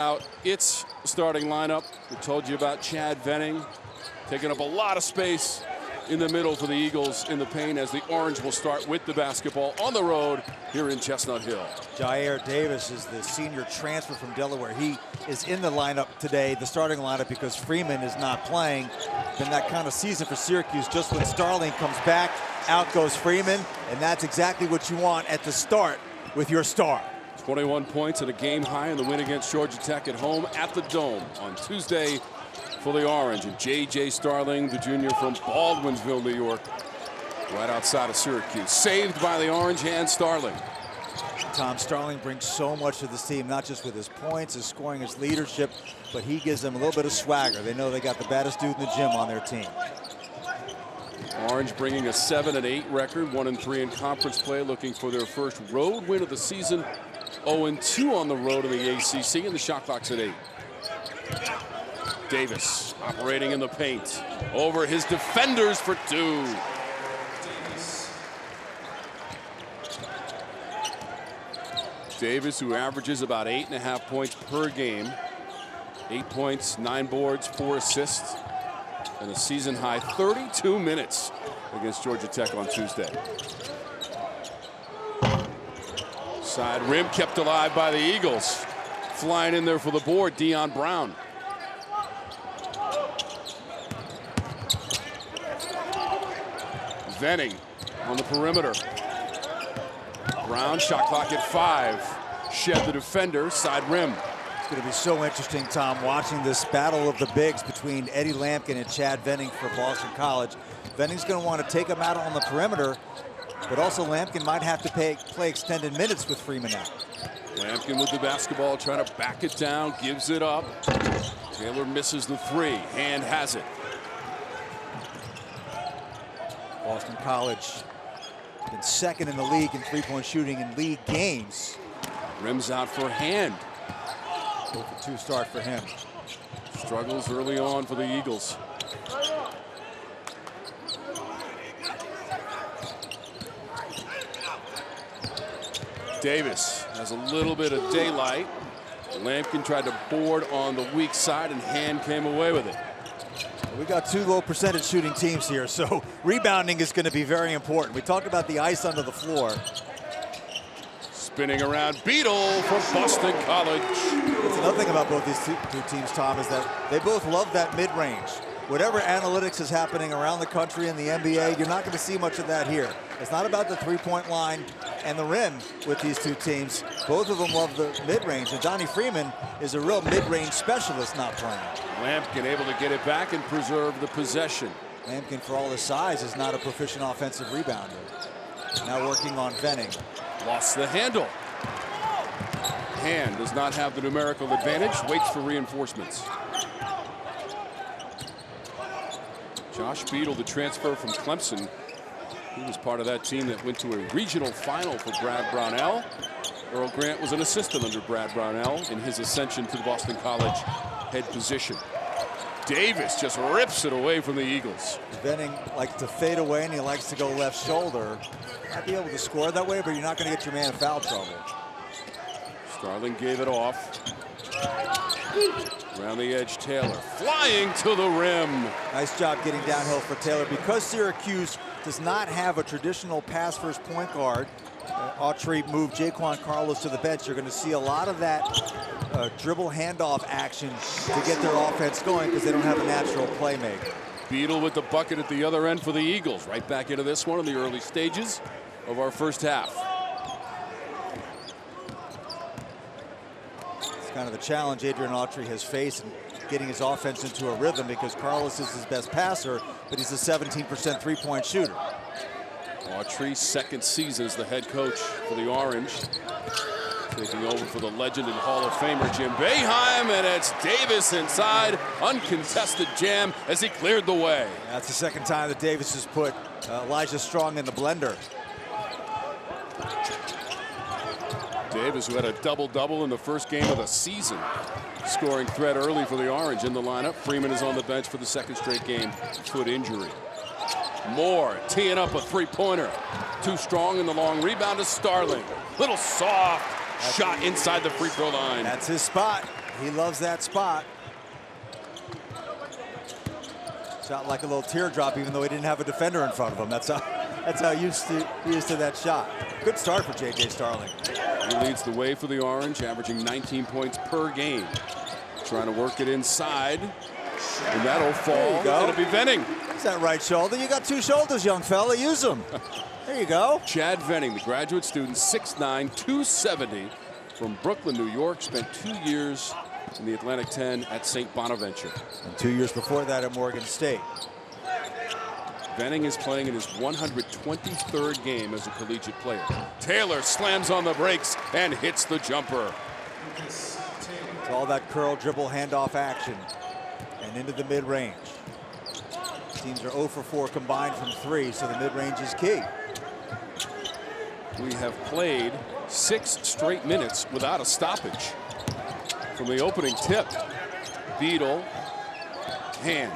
Out its starting lineup. We told you about Chad Venning taking up a lot of space in the middle for the Eagles in the paint, as the Orange will start with the basketball on the road here in Chestnut Hill. Jyare Davis is the senior transfer from Delaware. He is in the lineup today, the starting lineup, because Freeman is not playing. Been that kind of season for Syracuse. Just when Starling comes back, out goes Freeman, and that's exactly what you want at the start with your star. 21 points and a game high in the win against Georgia Tech at home at the Dome on Tuesday for the Orange. And J.J. Starling, the junior from Baldwinsville, New York, right outside of Syracuse. Saved by the Orange and Starling. Tom, Starling brings so much to this team, not just with his points, his scoring, his leadership, but he gives them a little bit of swagger. They know they got the baddest dude in the gym on their team. Orange bringing a 7-8 record, 1-3 in conference play, looking for their first road win of the season. 0-2 on the road in the ACC, and the shot clock's at 8. Davis operating in the paint over his defenders for 2. Davis, who averages about 8.5 points per game, 8 points, 9 boards, 4 assists, and a season high 32 minutes against Georgia Tech on Tuesday. Side rim kept alive by the Eagles. Flying in there for the board, Deion Brown. Venning on the perimeter. Brown, shot clock at 5. Shed the defender, side rim. It's going to be so interesting, Tom, watching this battle of the bigs between Eddie Lampkin and Chad Venning for Boston College. Venning's going to want to take him out on the perimeter, but also Lampkin might have to play extended minutes with Freeman out. Lampkin with the basketball, trying to back it down, gives it up. Taylor misses the 3. Hand has it. Boston College been second in the league in three-point shooting in league games. Rims out for Hand. 0-for-2 start for him. Struggles early on for the Eagles. Davis has a little bit of daylight. Lampkin tried to board on the weak side, and Hand came away with it. We got 2 low percentage shooting teams here, so rebounding is going to be very important. We talked about the ice under the floor. Spinning around, Beadle for Boston College. That's another thing about both these two teams, Tom, is that they both love that mid-range. Whatever analytics is happening around the country in the NBA, you're not going to see much of that here. It's not about the three-point line and the rim with these two teams. Both of them love the mid-range, and Donnie Freeman is a real mid-range specialist not playing. Lampkin able to get it back and preserve the possession. Lampkin, for all his size, is not a proficient offensive rebounder. Now working on Venning. Lost the handle. Hand does not have the numerical advantage, waits for reinforcements. Josh Beadle, the transfer from Clemson. He was part of that team that went to a regional final for Brad Brownell. Earl Grant was an assistant under Brad Brownell in his ascension to the Boston College head position. Davis just rips it away from the Eagles. Venning likes to fade away, and he likes to go left shoulder. Might be able to score that way, but you're not going to get your man in foul trouble. Starling gave it off. Around the edge, Taylor flying to the rim. Nice job getting downhill for Taylor. Because Syracuse does not have a traditional pass-first point guard, Autry moved Jaquan Carlos to the bench. You're going to see a lot of that dribble handoff action to get their offense going, because they don't have a natural playmaker. Beadle with the bucket at the other end for the Eagles. Right back into this one in the early stages of our first half. It's kind of the challenge Adrian Autry has faced in getting his offense into a rhythm, because Carlos is his best passer, but he's a 17% three-point shooter. Autry's second season as the head coach for the Orange. Taking over for the legend and Hall of Famer Jim Boeheim, and it's Davis inside. Uncontested jam as he cleared the way. That's the second time that Davis has put Elijah Strong in the blender. Davis, who had a double-double in the first game of the season, scoring threat early for the Orange in the lineup. Freeman is on the bench for the second straight game, foot injury. Moore teeing up a three-pointer. Too strong in the long rebound to Starling. Little soft shot inside the free throw line. That's his spot. He loves that spot. Shot like a little teardrop, even though he didn't have a defender in front of him. That's how used to that shot. Good start for J.J. Starling. He leads the way for the Orange, averaging 19 points per game. Trying to work it inside, and that'll fall. It'll be Venning. Is that right shoulder? You got two shoulders, young fella. Use them. There you go. Chad Venning, the graduate student, 6'9", 270, from Brooklyn, New York. Spent 2 years in the Atlantic 10 at St. Bonaventure. And 2 years before that at Morgan State. Venning is playing in his 123rd game as a collegiate player. Taylor slams on the brakes and hits the jumper. It's all that curl, dribble, handoff action. And into the mid-range. Teams are 0 for 4 combined from 3, so the mid-range is key. We have played 6 straight minutes without a stoppage. From the opening tip, Beadle, hand.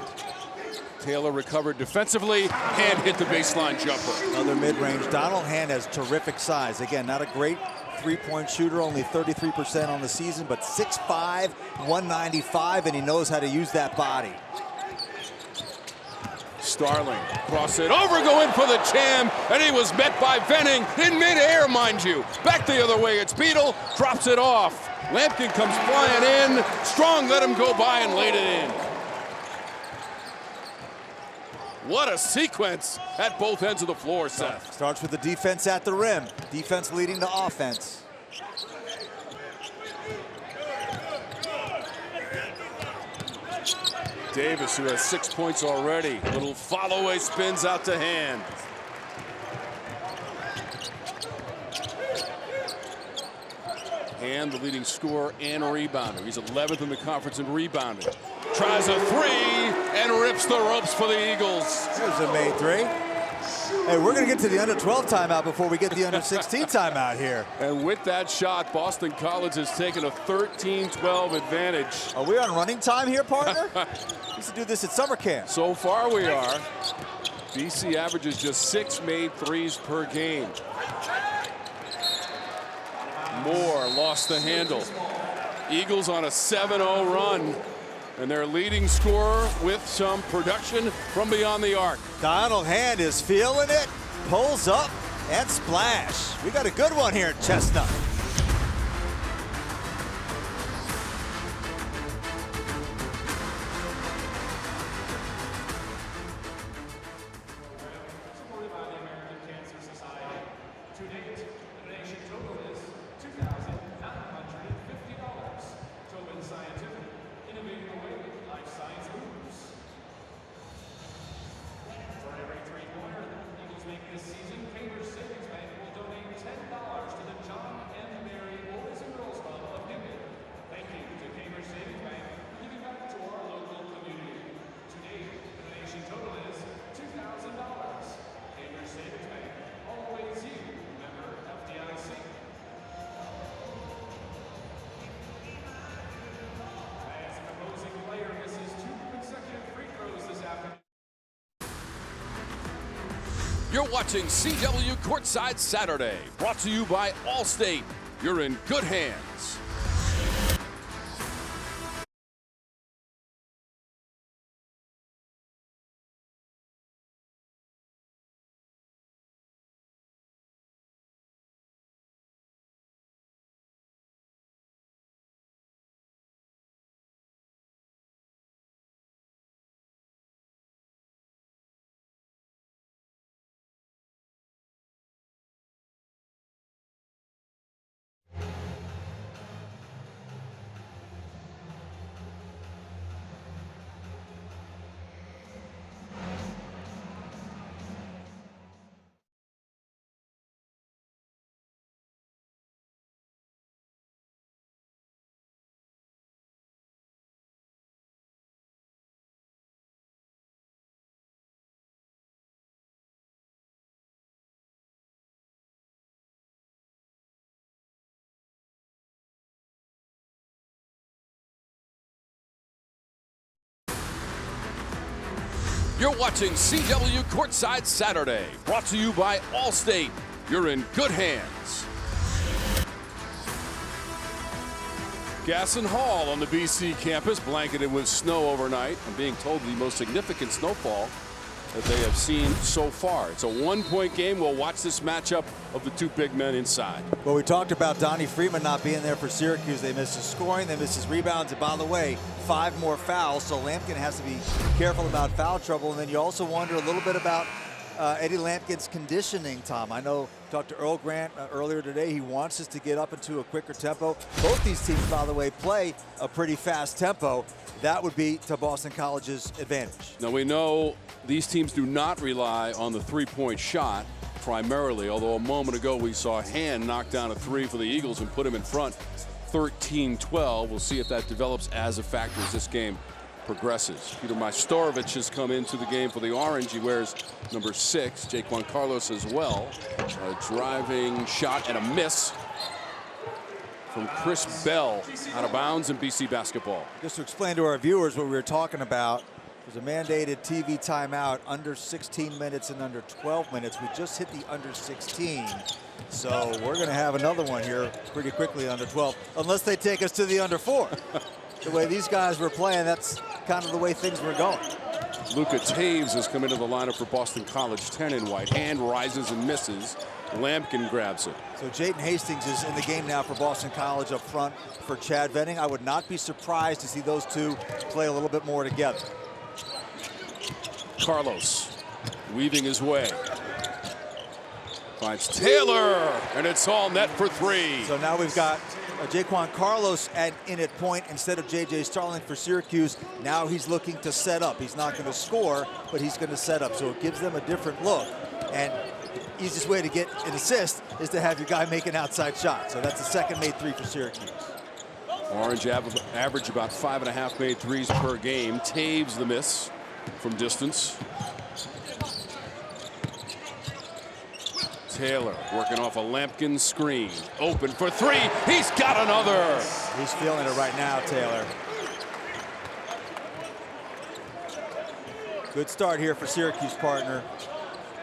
Taylor recovered defensively, hand hit the baseline jumper. Another mid-range. Donald Hand has terrific size. Again, not a great three-point shooter, only 33% on the season, but 6'5", 195, and he knows how to use that body. Starling, cross it over, go in for the jam, and he was met by Venning in midair, mind you. Back the other way, it's Beadle, drops it off. Lampkin comes flying in. Strong let him go by and laid it in. What a sequence at both ends of the floor, Seth. Starts with the defense at the rim. Defense leading to offense. Davis, who has 6 points already. Little follow-away spins out to Hand. Hand, the leading scorer and rebounder. He's 11th in the conference in rebounding. Tries a three and rips the ropes for the Eagles. There's a made three. Hey, we're going to get to the under 12 timeout before we get the under 16 timeout here. And with that shot, Boston College has taken a 13-12 advantage. Are we on running time here, partner? We used to do this at summer camp. So far we are. BC averages just 6 made threes per game. Moore lost the handle. Eagles on a 7-0 run. And their leading scorer with some production from beyond the arc. Donald Hand is feeling it, pulls up, and splash. We got a good one here at Chestnut. You're watching CW Courtside Saturday, brought to you by Allstate. You're in good hands. You're watching CW Courtside Saturday, brought to you by Allstate. You're in good hands. Gasson Hall on the BC campus, blanketed with snow overnight. I'm being told the most significant snowfall that they have seen so far. It's a one-point game. We'll watch this matchup of the two big men inside. Well, we talked about Donnie Freeman not being there for Syracuse. They missed his scoring, they missed his rebounds, and by the way, 5 more fouls, so Lampkin has to be careful about foul trouble. And then you also wonder a little bit about Eddie Lampkin's conditioning, Tom. I know Dr. Earl Grant earlier today, he wants us to get up into a quicker tempo. Both these teams, by the way, play a pretty fast tempo. That would be to Boston College's advantage. Now we know these teams do not rely on the three-point shot primarily, although a moment ago we saw Hand knock down a 3 for the Eagles and put him in front 13-12. We'll see if that develops as a factor as this game progresses. Peter Majstorovic has come into the game for the Orange. He wears number 6. Jaquan Carlos as well. A driving shot and a miss from Chris Bell, out of bounds in BC basketball. Just to explain to our viewers what we were talking about, there's a mandated TV timeout under 16 minutes and under 12 minutes. We just hit the under 16. So we're going to have another one here pretty quickly under 12, unless they take us to the under 4. The way these guys were playing, that's kind of the way things were going. Luka Taves has come into the lineup for Boston College, 10 in white. Hand rises and misses. Lampkin grabs it. So Jaden Hastings is in the game now for Boston College up front for Chad Venning. I would not be surprised to see those two play a little bit more together. Carlos weaving his way. Finds Taylor, and it's all net for 3. So now we've got Jaquan Carlos in at point instead of J.J. Starling for Syracuse. Now he's looking to set up. He's not going to score, but he's going to set up. So it gives them a different look. And the easiest way to get an assist is to have your guy make an outside shot. So that's the second made 3 for Syracuse. Orange average about 5.5 made 3s per game. Taves the miss from distance. Taylor working off a Lampkin screen. Open for 3. He's got another. He's feeling it right now, Taylor. Good start here for Syracuse, partner.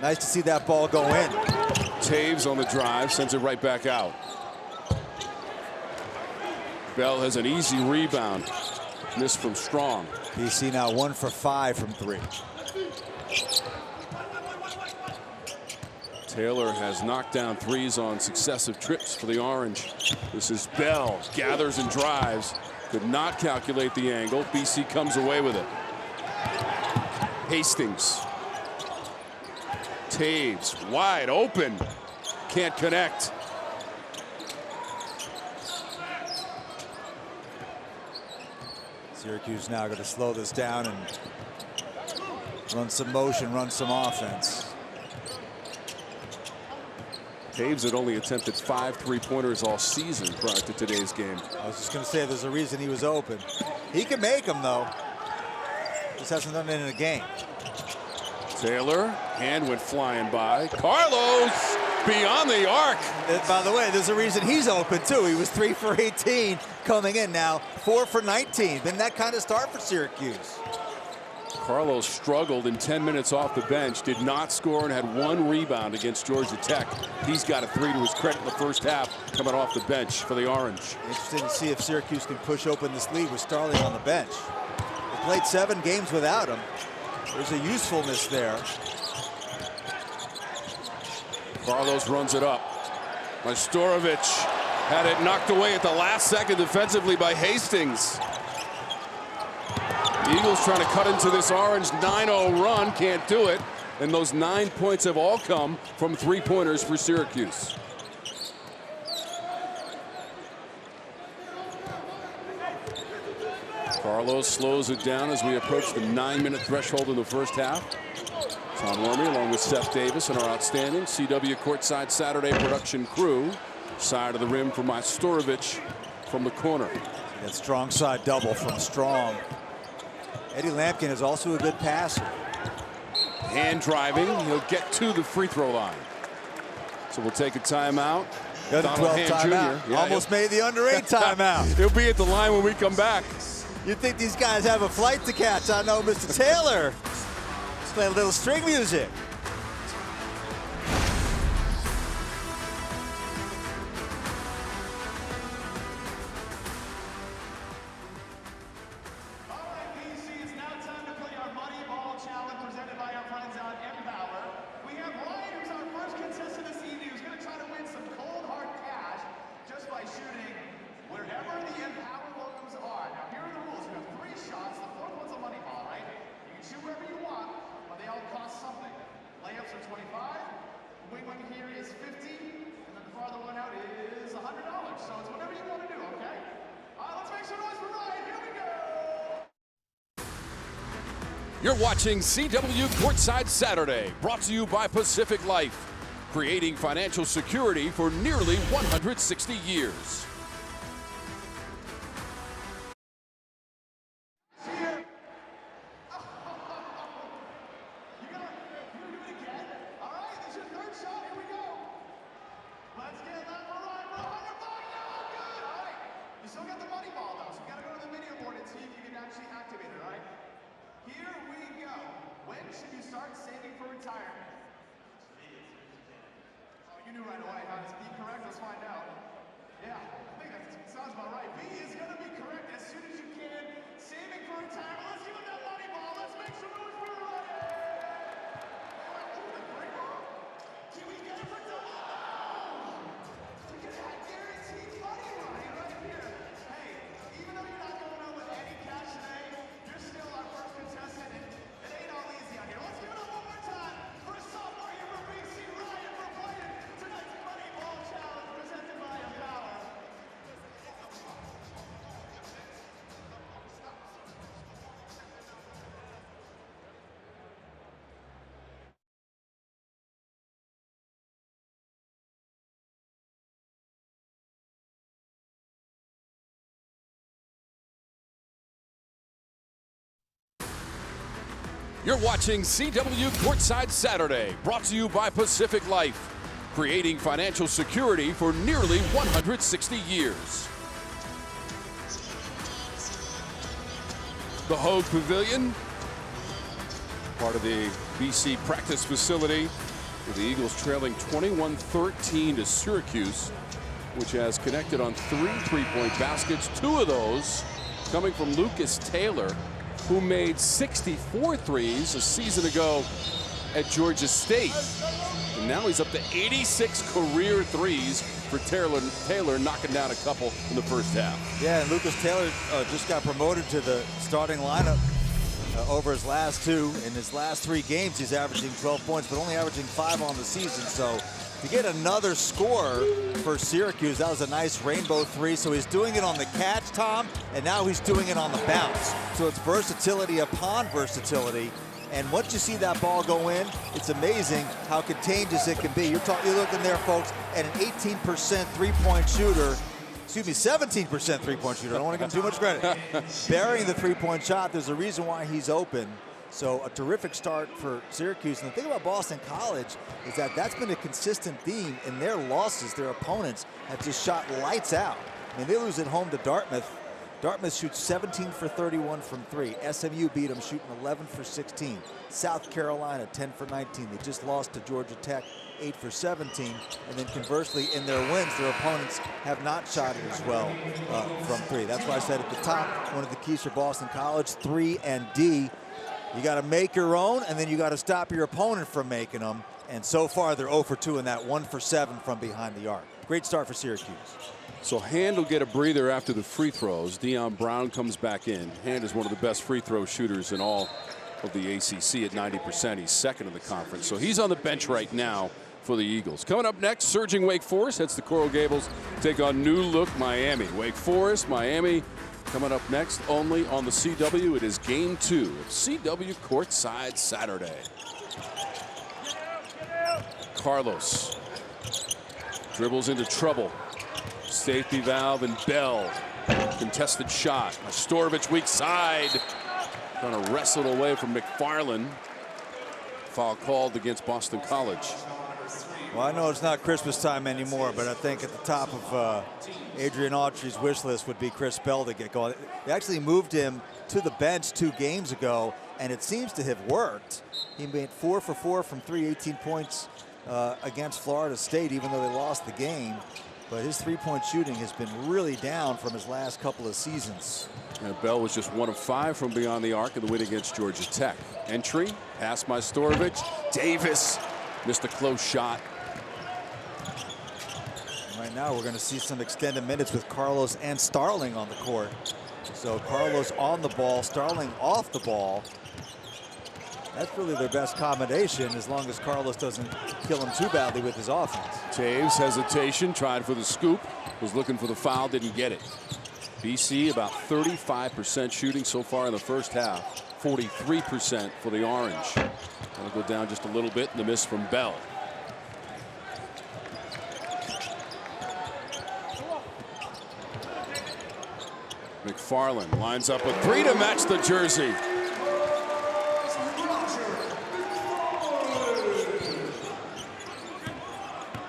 Nice to see that ball go in. Taves on the drive, sends it right back out. Bell has an easy rebound. Miss from Strong. BC now 1 for 5 from 3. Taylor has knocked down 3s on successive trips for the Orange. This is Bell, gathers and drives. Could not calculate the angle. BC comes away with it. Hastings. Taves, wide open. Can't connect. Syracuse now going to slow this down and run some motion, run some offense. Taves had only attempted 5 3-pointers all season prior to today's game. I was just going to say there's a reason he was open. He can make them, though. Just hasn't done it in a game. Taylor, Hand went flying by. Carlos beyond the arc. By the way, there's a reason he's open, too. He was 3 for 18 coming in now, 4 for 19. Been that kind of start for Syracuse. Carlos struggled in 10 minutes off the bench, did not score, and had 1 rebound against Georgia Tech. He's got a 3 to his credit in the first half, coming off the bench for the Orange. Interesting to see if Syracuse can push open this lead with Starling on the bench. They played 7 games without him. There's a usefulness there. Carlos runs it up. Majstorovic had it knocked away at the last second defensively by Hastings. The Eagles trying to cut into this Orange 9-0 run, can't do it. And those 9 points have all come from 3-pointers for Syracuse. Carlos slows it down as we approach the 9-minute threshold in the first half. Tom Wormy along with Seth Davis and our outstanding CW Courtside Saturday production crew. Side of the rim for Majstorovic from the corner. That strong side double from Strong. Eddie Lampkin is also a good passer. Hand driving, he'll get to the free throw line. So we'll take a timeout. Got a 12 timeout. Yeah, almost made the under 8 timeout. He'll be at the line when we come back. You'd think these guys have a flight to catch. I know Mr. Taylor. Let's play a little string music. You're watching CW Courtside Saturday, brought to you by Pacific Life, creating financial security for nearly 160 years. You're watching CW Courtside Saturday, brought to you by Pacific Life, creating financial security for nearly 160 years. The Hogue Pavilion, part of the BC practice facility, with the Eagles trailing 21-13 to Syracuse, which has connected on 3 three-point baskets, 2 of those coming from Lucas Taylor, who made 64 threes a season ago at Georgia State. And now he's up to 86 career threes for Taylor, knocking down a couple in the first half. Yeah, and Lucas Taylor just got promoted to the starting lineup over his last 2. In his last 3 games, he's averaging 12 points, but only averaging 5 on the season. So to get another score for Syracuse, that was a nice rainbow 3. So he's doing it on the catch, Tom, and now he's doing it on the bounce. So it's versatility upon versatility. And once you see that ball go in, it's amazing how contagious it can be. You're looking there, folks, at an 18% three-point shooter. Excuse me, 17% three-point shooter. I don't want to give him too much credit. Burying the three-point shot, there's a reason why he's open. So a terrific start for Syracuse. And the thing about Boston College is that that's been a consistent theme in their losses. Their opponents have just shot lights out. I mean, they lose at home to Dartmouth. Dartmouth shoots 17 for 31 from 3. SMU beat them shooting 11 for 16. South Carolina 10 for 19. They just lost to Georgia Tech 8 for 17. And then conversely, in their wins, their opponents have not shot it as well from 3. That's why I said at the top, one of the keys for Boston College, 3 and D. You got to make your own, and then you got to stop your opponent from making them. And so far, they're 0 for 2 in that 1 for 7 from behind the arc. Great start for Syracuse. So Hand will get a breather after the free throws. Deion Brown comes back in. Hand is one of the best free throw shooters in all of the ACC at 90%. He's second in the conference. So he's on the bench right now for the Eagles. Coming up next, surging Wake Forest heads to Coral Gables, take on new look Miami. Wake Forest, Miami, coming up next only on the CW. It is game 2 of CW Courtside Saturday. Carlos dribbles into trouble. Safety valve and Bell. Contested shot. Mastorovich weak side. Trying to wrestle away from McFarland. Foul called against Boston College. Well, I know it's not Christmas time anymore, but I think at the top of Adrian Autry's wish list would be Chris Bell to get going. They actually moved him to the bench 2 games ago, and it seems to have worked. He made 4 for 4 from 3, 18 points against Florida State, even though they lost the game. But his three-point shooting has been really down from his last couple of seasons. And Bell was just 1 of 5 from beyond the arc in the win against Georgia Tech. Entry, pass by Mastorovich. Davis missed a close shot. Right now we're going to see some extended minutes with Carlos and Starling on the court. So Carlos on the ball, Starling off the ball. That's really their best combination, as long as Carlos doesn't kill him too badly with his offense. Taves hesitation, tried for the scoop, was looking for the foul, didn't get it. BC about 35% shooting so far in the first half. 43% for the Orange. That'll go down just a little bit, and the miss from Bell. McFarland lines up a three to match the jersey.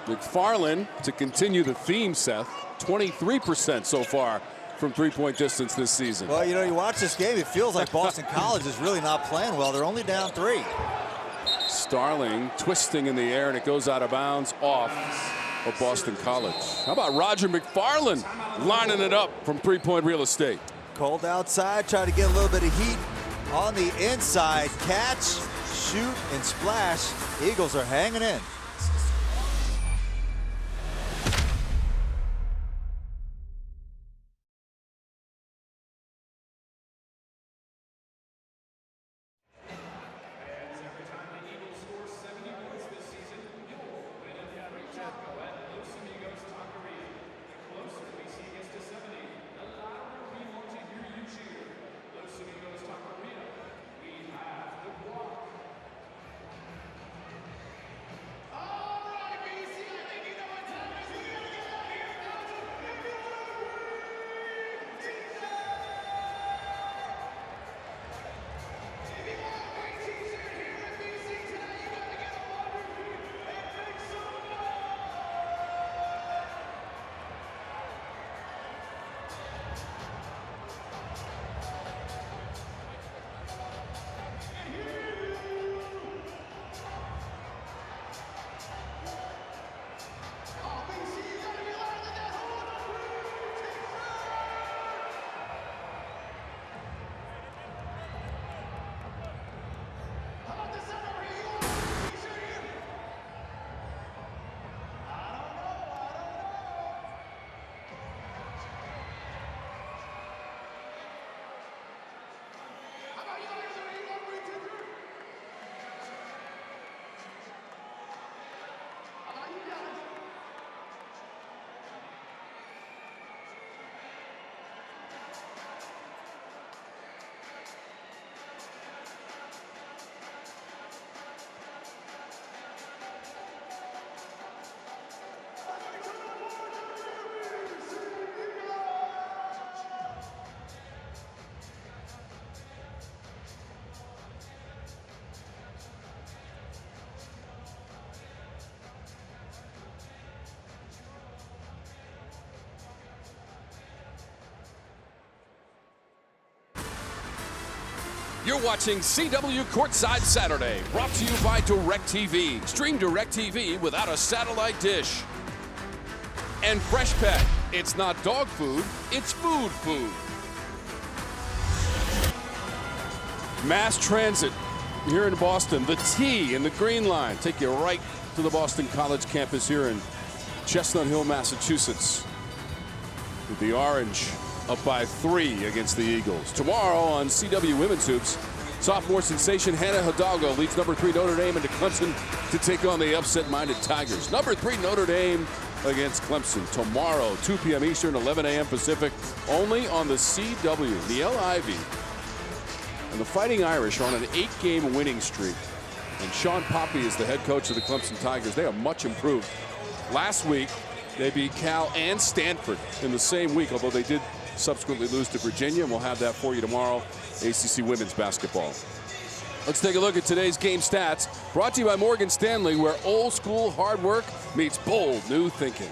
McFarland, to continue the theme, Seth, 23% so far from three-point distance this season. Well, you know, you watch this game, it feels like Boston College is really not playing well. They're only down 3. Starling twisting in the air, and it goes out of bounds off of Boston College. How about Roger McFarland lining it up from three-point real estate? Cold outside, try to get a little bit of heat on the inside. Catch, shoot, and splash. Eagles are hanging in. You're watching CW Courtside Saturday, brought to you by DirecTV. Stream DirecTV without a satellite dish. And Fresh Pet. It's not dog food, it's food food. Mass transit here in Boston. The T in the Green Line. Take you right to the Boston College campus here in Chestnut Hill, Massachusetts. With the Orange up by 3 against the Eagles. Tomorrow on CW Women's Hoops, sophomore sensation Hannah Hidalgo leads number 3 Notre Dame into Clemson to take on the upset-minded Tigers. Number 3 Notre Dame against Clemson tomorrow, 2 p.m. Eastern, 11 a.m. Pacific, only on the CW. Niele Ivey and the Fighting Irish are on an 8-game winning streak. And Sean Poppy is the head coach of the Clemson Tigers. They are much improved. Last week, they beat Cal and Stanford in the same week, although they did subsequently lose to Virginia, and we'll have that for you tomorrow. ACC women's basketball. Let's take a look at today's game stats, brought to you by Morgan Stanley, where old school hard work meets bold new thinking.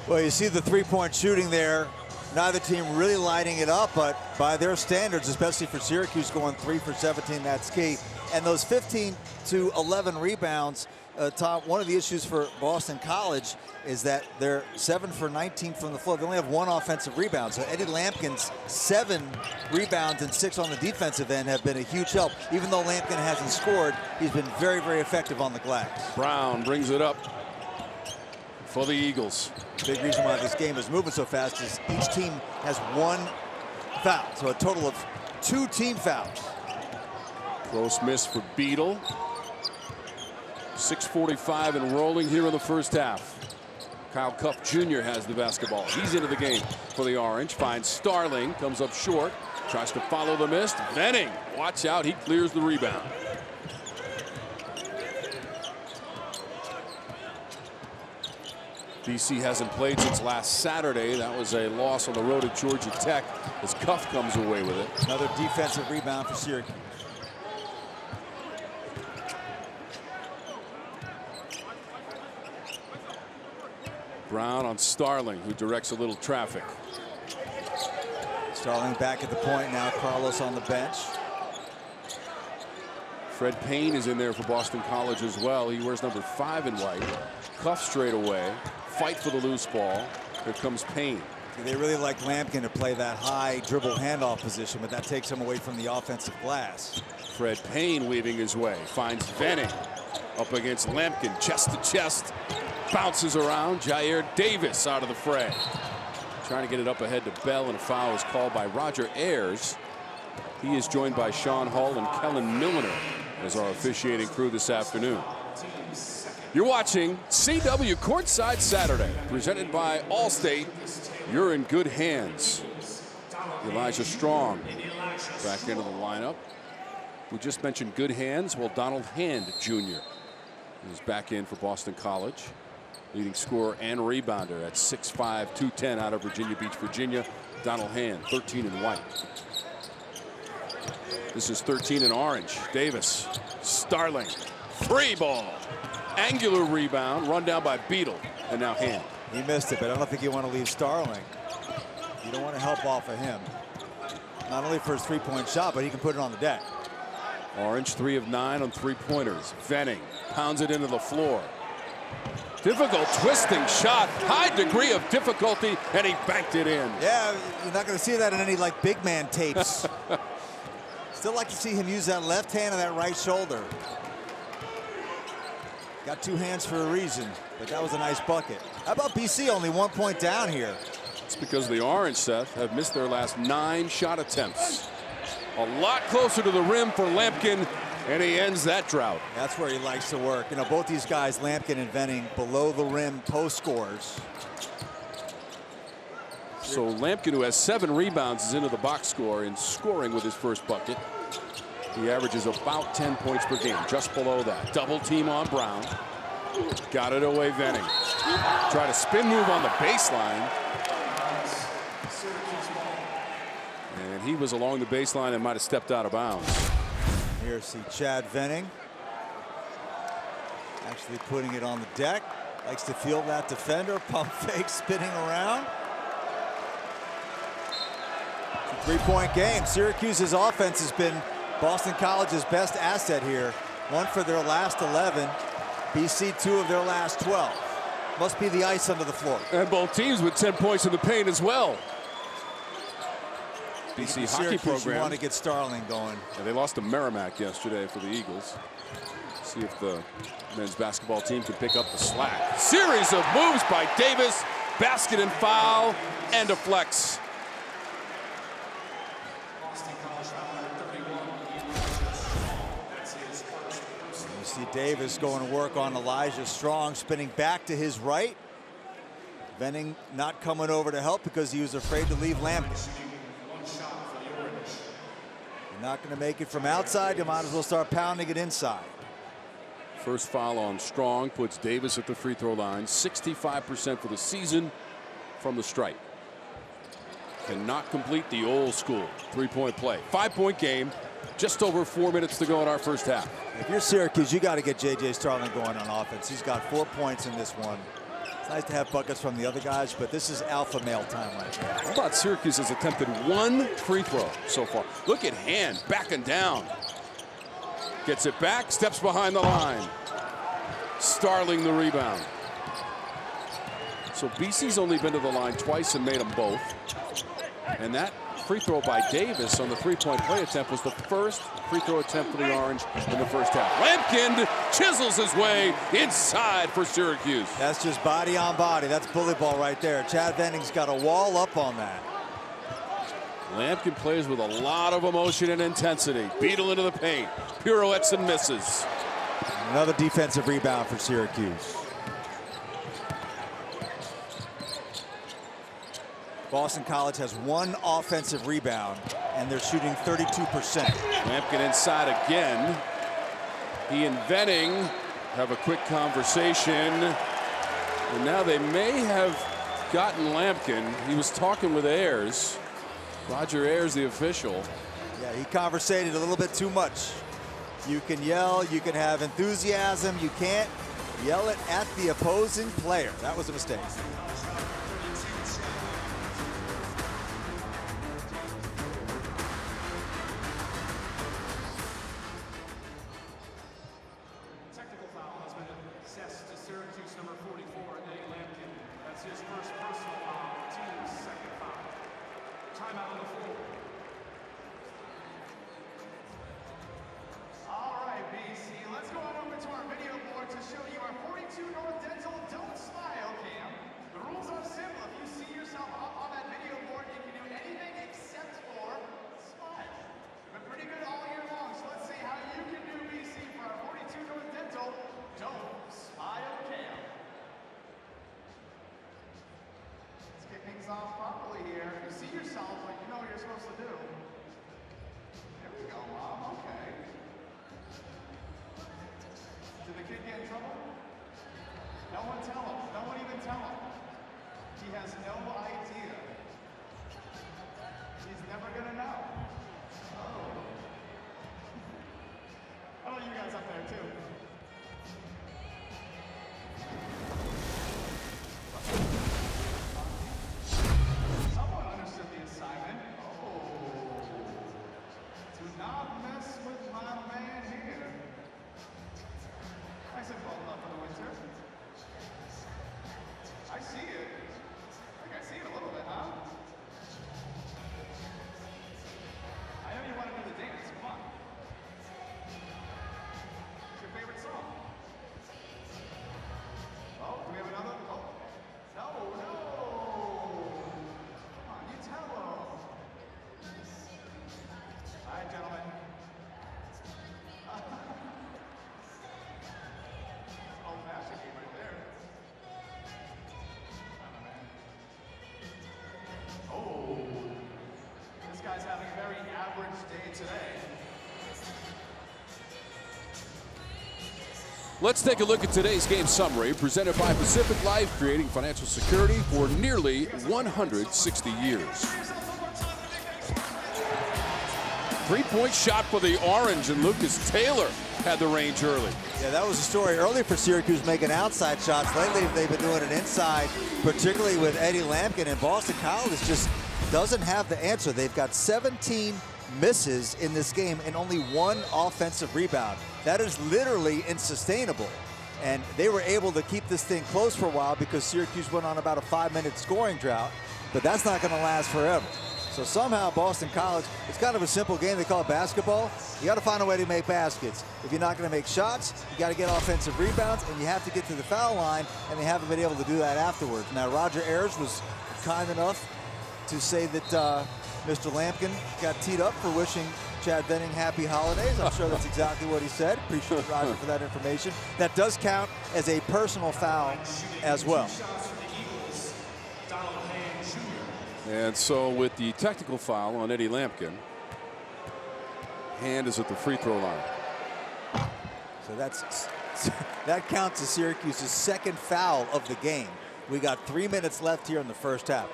Well, you see the three-point shooting there. Neither team really lighting it up, but by their standards, especially for Syracuse going 3 for 17, that's key. And those 15 to 11 rebounds, Tom, one of the issues for Boston College is that they're 7 for 19 from the floor. They only have 1 offensive rebound. So Eddie Lampkin's 7 rebounds and 6 on the defensive end have been a huge help. Even though Lampkin hasn't scored, he's been very, very effective on the glass. Brown brings it up for the Eagles. Big reason why this game is moving so fast is each team has 1 foul. So a total of 2 team fouls. Close miss for Beadle. 6:45 and rolling here in the first half. Kyle Cuff Jr. has the basketball. He's into the game for the Orange. Finds Starling, comes up short, tries to follow the miss. Venning, watch out, he clears the rebound. BC hasn't played since last Saturday. That was a loss on the road at Georgia Tech as Cuff comes away with it. Another defensive rebound for Syracuse. Brown on Starling, who directs a little traffic. Starling back at the point now. Carlos on the bench. Fred Payne is in there for Boston College as well. He wears number 5 in white. Cuff straight away. Fight for the loose ball. Here comes Payne. They really like Lampkin to play that high dribble handoff position, but that takes him away from the offensive glass. Fred Payne weaving his way. Finds Venning up against Lampkin. Chest to chest. Bounces around. Jyare Davis out of the fray. Trying to get it up ahead to Bell, and a foul is called by Roger Ayers. He is joined by Sean Hull and Kellen Milliner as our officiating crew this afternoon. You're watching CW Courtside Saturday, presented by Allstate. You're in good hands. Elijah Strong back into the lineup. We just mentioned good hands. Well, Donald Hand Jr. is back in for Boston College. Leading scorer and rebounder at 6'5", 210 out of Virginia Beach, Virginia. Donald Hand, 13 in white. This is 13 in orange. Davis, Starling, free ball. Angular rebound, run down by Beadle, and now Hand. He missed it, but I don't think you want to leave Starling. You don't want to help off of him. Not only for his three-point shot, but he can put it on the deck. Orange 3 of 9 on three-pointers. Venning pounds it into the floor. Difficult twisting shot, high degree of difficulty, and he banked it in. Yeah, you're not going to see that in any like big man tapes. Still like to see him use that left hand and that right shoulder. Got two hands for a reason, but that was a nice bucket. How about BC only 1 point down here? It's because the Orange, Seth, have missed their last 9 shot attempts. A lot closer to the rim for Lampkin, and he ends that drought. That's where he likes to work. You know, both these guys, Lampkin and Venning, below the rim post scores. So Lampkin, who has 7 rebounds, is into the box score in scoring with his first bucket. He averages about 10 points per game, just below that. Double team on Brown. Got it away, Venning. Try to spin move on the baseline. And he was along the baseline and might have stepped out of bounds. Here, see Chad Venning actually putting it on the deck. Likes to field that defender. Pump fake, spinning around. It's a three-point game. Syracuse's offense has been Boston College's best asset here. 1 for their last 11. BC 2 of their last 12. Must be the ice under the floor. And both teams with 10 points in the paint as well. BC hockey program. Want to get Starling going. Yeah, they lost to Merrimack yesterday for the Eagles. See if the men's basketball team can pick up the slack. Series of moves by Davis. Basket and foul and a flex. You see Davis going to work on Elijah Strong, spinning back to his right. Venning not coming over to help because he was afraid to leave Lampkin. You're not going to make it from outside. You might as well start pounding it inside. First foul on Strong puts Davis at the free throw line. 65% for the season from the stripe. Cannot complete the old school three-point play. 5-point game. Just over 4 minutes to go in our first half. If you're Syracuse, you got to get J.J. Starling going on offense. He's got 4 points in this one. It's nice to have buckets from the other guys, but this is alpha male time right now. How about Syracuse has attempted 1 free throw so far? Look at Hand backing down. Gets it back, steps behind the line. Starling the rebound. So BC's only been to the line twice and made them both. And that free throw by Davis on the three-point play attempt was the first free throw attempt for the Orange in the first half. Lampkin chisels his way inside for Syracuse. That's just body on body. That's bully ball right there. Chad Venning's got a wall up on that. Lampkin plays with a lot of emotion and intensity. Beadle into the paint. Pirouettes and misses. Another defensive rebound for Syracuse. Boston College has 1 offensive rebound, and they're shooting 32%. Lampkin inside again. He and Venning have a quick conversation. And now they may have gotten Lampkin. He was talking with Ayers. Roger Ayers, the official. Yeah, he conversated a little bit too much. You can yell, you can have enthusiasm. You can't yell it at the opposing player. That was a mistake. Technical foul has been assessed to Syracuse number 44, Eddie Lampkin. That's his first personal foul, team's second foul. Timeout on the floor. All right, BC, let's go on over to our video board to show you our 42 North Dental Don't Smile cam. The rules are simple. If you see yourself up on that video board, you can do anything except for smile. You've been pretty good all year long, so let's see how you can do, BC, for our 42 North Dental Don't Smile cam. Let's kick things off properly here. If you see yourself, like you know what you're supposed to do. There we go, Mom. Okay. Did the kid get in trouble? No one tell him. No one even tell him. He has no idea. He's never gonna know. Oh. How about you guys up there too? Someone understood the assignment. Oh. Do not mess with my man here. Nice and bundled up for the winter. I see it. I think I see it a little bit, huh? I know you want to do the dance. Come on. What's your favorite song? Oh, do we have another? Oh. No, no. Come on, you tell them. All right, gentlemen. Old-fashioned game right there. Oh, this guy's having a very average day today. Let's take a look at today's game summary presented by Pacific Life, creating financial security for nearly 160 years. Three-point shot for the Orange, and Lucas Taylor had the range early. Yeah, that was the story early for Syracuse, making outside shots. Lately, they've been doing it inside, particularly with Eddie Lampkin, and Boston College just doesn't have the answer. They've got 17 misses in this game and only 1 offensive rebound. That is literally unsustainable. And they were able to keep this thing close for a while because Syracuse went on about a 5-minute scoring drought, but that's not going to last forever. So somehow Boston College, it's kind of a simple game. They call it basketball. You got to find a way to make baskets. If you're not going to make shots, you got to get offensive rebounds, and you have to get to the foul line, and they haven't been able to do that afterwards. Now, Roger Ayers was kind enough to say that Mr. Lampkin got teed up for wishing Chad Venning happy holidays. I'm sure that's exactly what he said. Appreciate Roger for that information. That does count as a personal foul as well. And so with the technical foul on Eddie Lampkin, hand is at the free throw line. So that counts as Syracuse's second foul of the game. We got 3 minutes left here in the first half.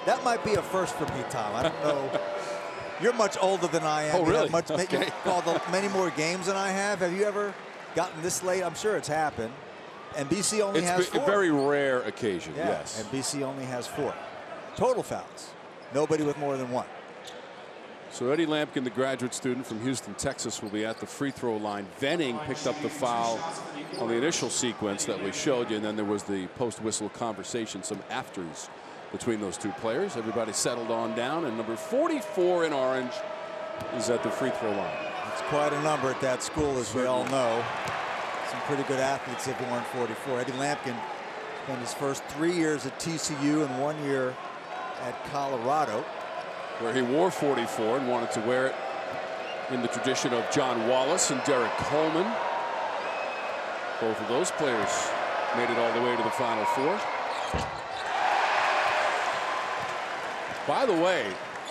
That might be a first for me, Tom. I don't know. You're much older than I am. Oh, really? You've called many more games than I have. Have you ever gotten this late? I'm sure it's happened. And BC only has 4. It's a very rare occasion, yeah, yes. And BC only has 4. Total fouls. Nobody with more than 1. So Eddie Lampkin, the graduate student from Houston, Texas, will be at the free throw line. Venning picked up the foul on the initial sequence that we showed you, and then there was the post-whistle conversation, some afters between those two players. Everybody settled on down, and number 44 in Orange is at the free throw line. It's quite a number at that school, as we all know. Some pretty good athletes have worn 44. Eddie Lampkin spent his first 3 years at TCU and 1 year at Colorado, where he wore 44 and wanted to wear it in the tradition of John Wallace and Derek Coleman. Both of those players made it all the way to the Final Four. By the way,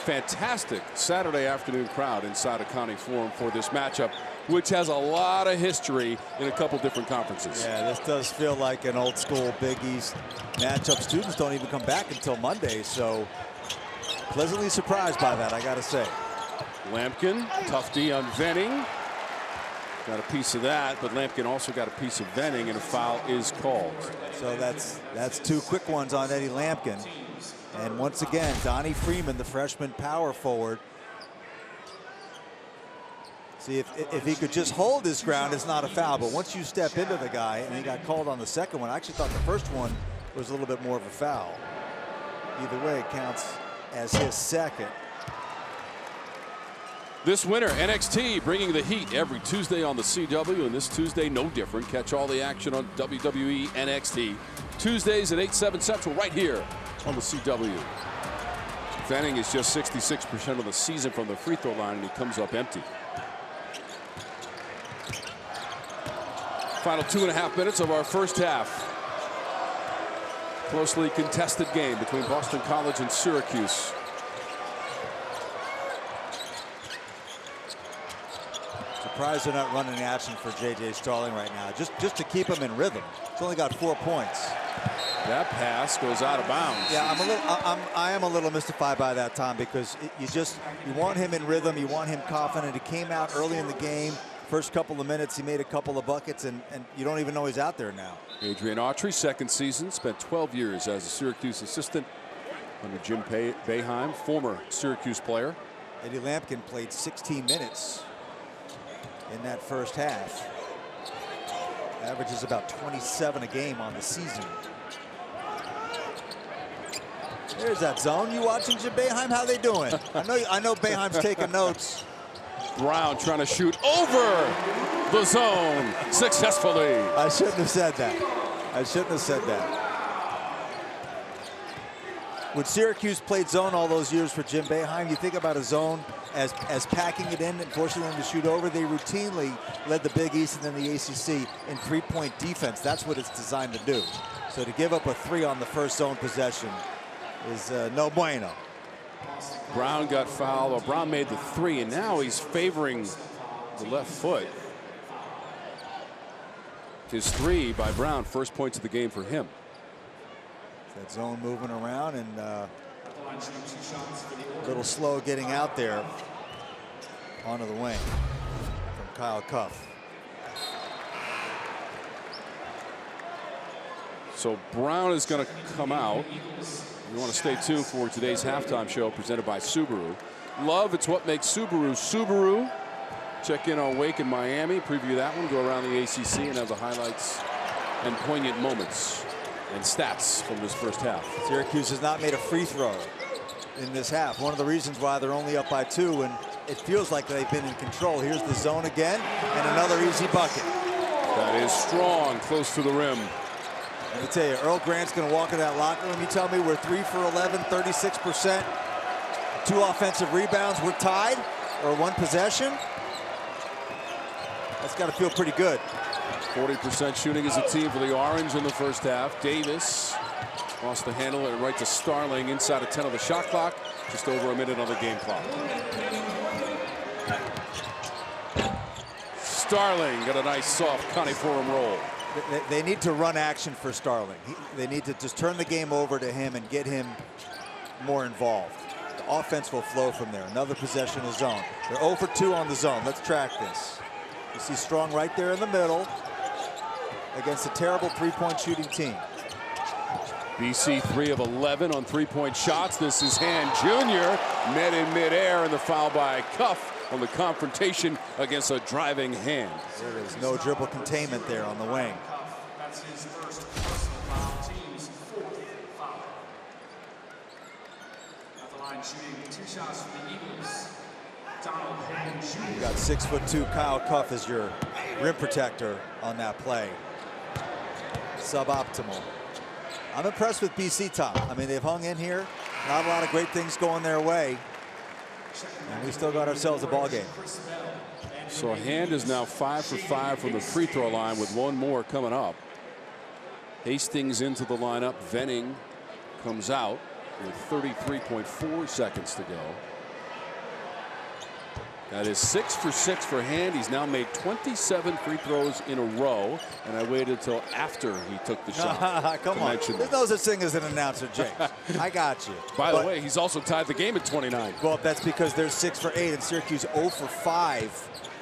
fantastic Saturday afternoon crowd inside of County Forum for this matchup, which has a lot of history in a couple different conferences. Yeah, this does feel like an old school Big East matchup. Students don't even come back until Monday, so pleasantly surprised by that, I gotta say. Lampkin, tough D on Venning. Got a piece of that, but Lampkin also got a piece of Venning, and a foul is called. So that's two quick ones on Eddie Lampkin. And once again, Donnie Freeman, the freshman power forward. See, if he could just hold his ground, it's not a foul. But once you step into the guy, and he got called on the second one, I actually thought the first one was a little bit more of a foul. Either way, it counts as his second. This winter, NXT bringing the heat every Tuesday on the CW, and this Tuesday no different. Catch all the action on WWE NXT. Tuesdays at 8/7 Central right here on the CW. Venning is just 66% of the season from the free throw line, and he comes up empty. Final 2.5 minutes of our first half. Closely contested game between Boston College and Syracuse. Surprised they're not running action for J.J. Starling right now, just to keep him in rhythm. He's only got 4 points. That pass goes out of bounds. Yeah, I am a little mystified by that, Tom, because you want him in rhythm, you want him confident. He came out early in the game. First couple of minutes, he made a couple of buckets, and you don't even know he's out there now. Adrian Autry, second season, spent 12 years as a Syracuse assistant under Jim Boeheim, former Syracuse player. Eddie Lampkin played 16 minutes in that first half. Averages about 27 a game on the season. There's that zone. You watching Jim Boeheim? How they doing? I know Boeheim's taking notes. Brown trying to shoot over the zone successfully. I shouldn't have said that. I shouldn't have said that. When Syracuse played zone all those years for Jim Boeheim, you think about a zone as packing it in and forcing them to shoot over. They routinely led the Big East and then the ACC in three-point defense. That's what it's designed to do. So to give up a 3 on the first zone possession is no bueno. Brown got fouled. Well, Brown made the 3, and now he's favoring the left foot. His 3 by Brown, first points of the game for him. That zone moving around and a little slow getting out there onto the wing from Kyle Cuff. So Brown is going to come out. You want to stay tuned for today's halftime show presented by Subaru. Love, it's what makes Subaru Subaru. Check in on Wake in Miami, preview that one, go around the ACC and have the highlights and poignant moments and stats from this first half. Syracuse has not made a free throw in this half. One of the reasons why they're only up by 2, and it feels like they've been in control. Here's the zone again, and another easy bucket. That is strong, close to the rim. Let me tell you, Earl Grant's going to walk in that locker room. You tell me we're 3 for 11, 36%, 2 offensive rebounds. We're tied, or 1 possession. That's got to feel pretty good. 40% shooting as a team for the Orange in the first half. Davis lost the handle and right to Starling inside of 10 of the shot clock. Just over a minute on the game clock. Starling got a nice soft County Forum roll. They need to run action for Starling. They need to just turn the game over to him and get him more involved. The offense will flow from there. Another possession of zone. They're 0 for 2 on the zone. Let's track this. You see Strong right there in the middle against a terrible three-point shooting team. BC 3 of 11 on three-point shots. This is Hand Jr. met in midair, and the foul by Cuff on the confrontation against a driving Hand. There it is. No dribble containment there on the wing. That's his first personal foul, team's 4th foul. At the line shooting 2 shots for the Eagles. Donald Hand Jr. You got 6'2" Kyle Cuff as your rim protector on that play. Suboptimal. I'm impressed with BC, Tom. I mean, they've hung in here. Not a lot of great things going their way. And we still got ourselves a ball game. So Hand is now 5 for 5 from the free throw line with 1 more coming up. Hastings into the lineup. Venning comes out. with 33.4 seconds to go. That is 6 for 6 for Hand. He's now made 27 free throws in a row, and I waited till after he took the shot. Come on, there's no such thing as an announcer, James. I got you. By the way, he's also tied the game at 29. Well, that's because they're 6 for 8, and Syracuse 0 for 5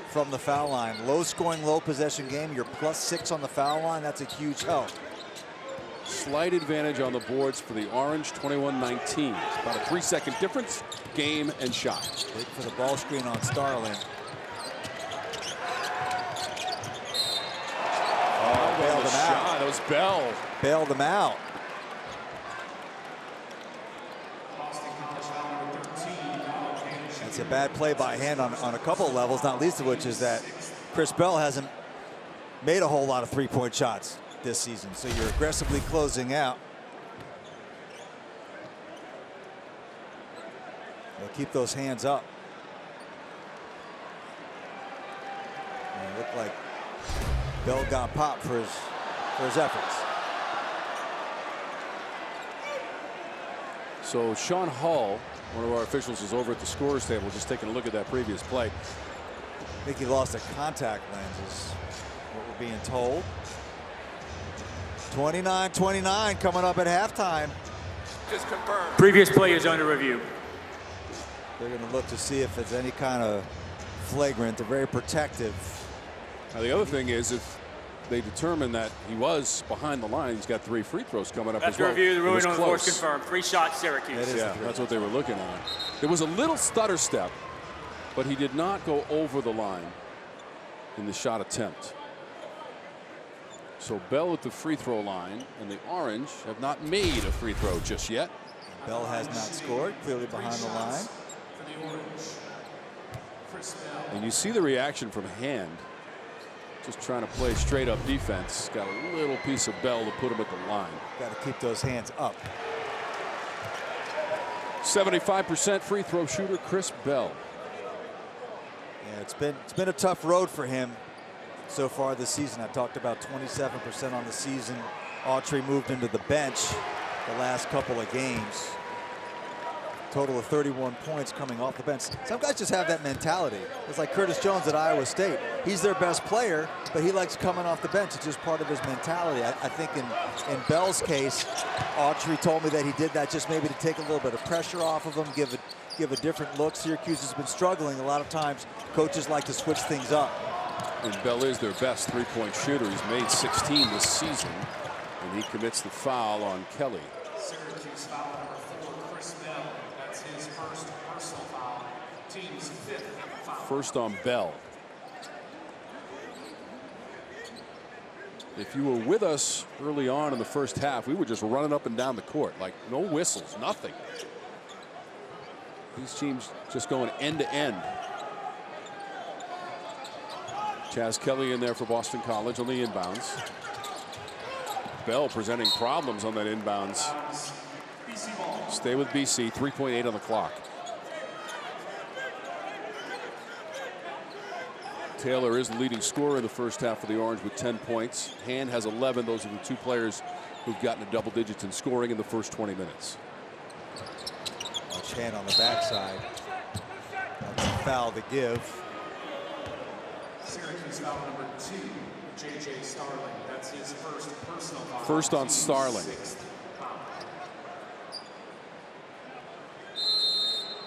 from the foul line. Low scoring, low possession game. You're +6 on the foul line. That's a huge help. Slight advantage on the boards for the Orange, 21-19. About a 3-second difference, game and shot. Wait for the ball screen on Starling. Oh, bailed him out. That was Bell. Bailed him out. That's a bad play by Hand on a couple of levels, not least of which is that Chris Bell hasn't made a whole lot of three-point shots this season, so you're aggressively closing out. They'll keep those hands up. And it looked like Bell got popped for his efforts. So Sean Hall, one of our officials, is over at the scorer's table just taking a look at that previous play. I think he lost a contact lens is what we're being told. 29-29 coming up at halftime. Just confirmed. Previous play is under review. They're going to look to see if it's any kind of flagrant. They're very protective. Now the other thing is, if they determine that he was behind the line, he's got 3 free throws coming up as well. After review, the It ruling was on the force close. confirmed. 3 shots, Syracuse. Yeah, that's what they were looking at. There was a little stutter step, but he did not go over the line in the shot attempt. So Bell at the free throw line, and the Orange have not made a free throw just yet. Bell has not scored, clearly behind the line. And you see the reaction from Hand, just trying to play straight up defense. Got a little piece of Bell to put him at the line. Got to keep those hands up. 75% free throw shooter Chris Bell. Yeah, it's been a tough road for him so far this season. I talked about 27% on the season. Autry moved into the bench the last couple of games. Total of 31 points coming off the bench. Some guys just have that mentality. It's like Curtis Jones at Iowa State. He's their best player, but he likes coming off the bench. It's just part of his mentality. I think in Bell's case, Autry told me that he did that just maybe to take a little bit of pressure off of him, give a different look. Syracuse has been struggling. A lot of times, coaches like to switch things up. And Bell is their best three-point shooter. He's made 16 this season, and he commits the foul on Kelly. Syracuse foul number 4, Chris Bell. That's his first personal foul. Team's 5th foul. First on Bell. If you were with us early on in the first half, we were just running up and down the court, like no whistles, nothing. These teams just going end to end. Chaz Kelly in there for Boston College on the inbounds. Bell presenting problems on that inbounds. Stay with BC, 3.8 on the clock. Taylor is the leading scorer in the first half of the Orange with 10 points. Hand has 11. Those are the 2 players who've gotten to double digits in scoring in the first 20 minutes. Watch Hand on the backside. That's a foul to give. Syracuse foul number 2, J.J. Starling. That's his first personal foul. First on Starling.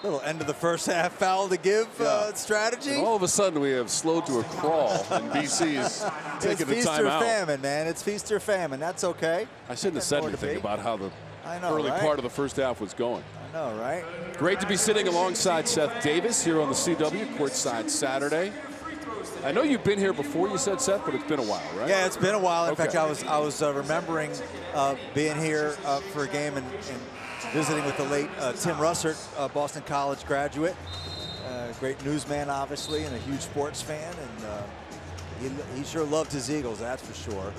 Little end of the first half foul to give strategy. And all of a sudden we have slowed to a crawl, and BC is taking the It's feast or timeout. famine, man. It's feast or famine. That's okay. I shouldn't have said anything about how the early part of the first half was going. I know, right? Great to be sitting alongside Seth Davis here on the CW courtside Saturday. I know you've been here before, you said, Seth, but it's been a while, right? Yeah, it's been a while. In Okay. fact, I was remembering being here for a game and visiting with the late Tim Russert, Boston College graduate, great newsman, obviously, and a huge sports fan, and he sure loved his Eagles, that's for sure.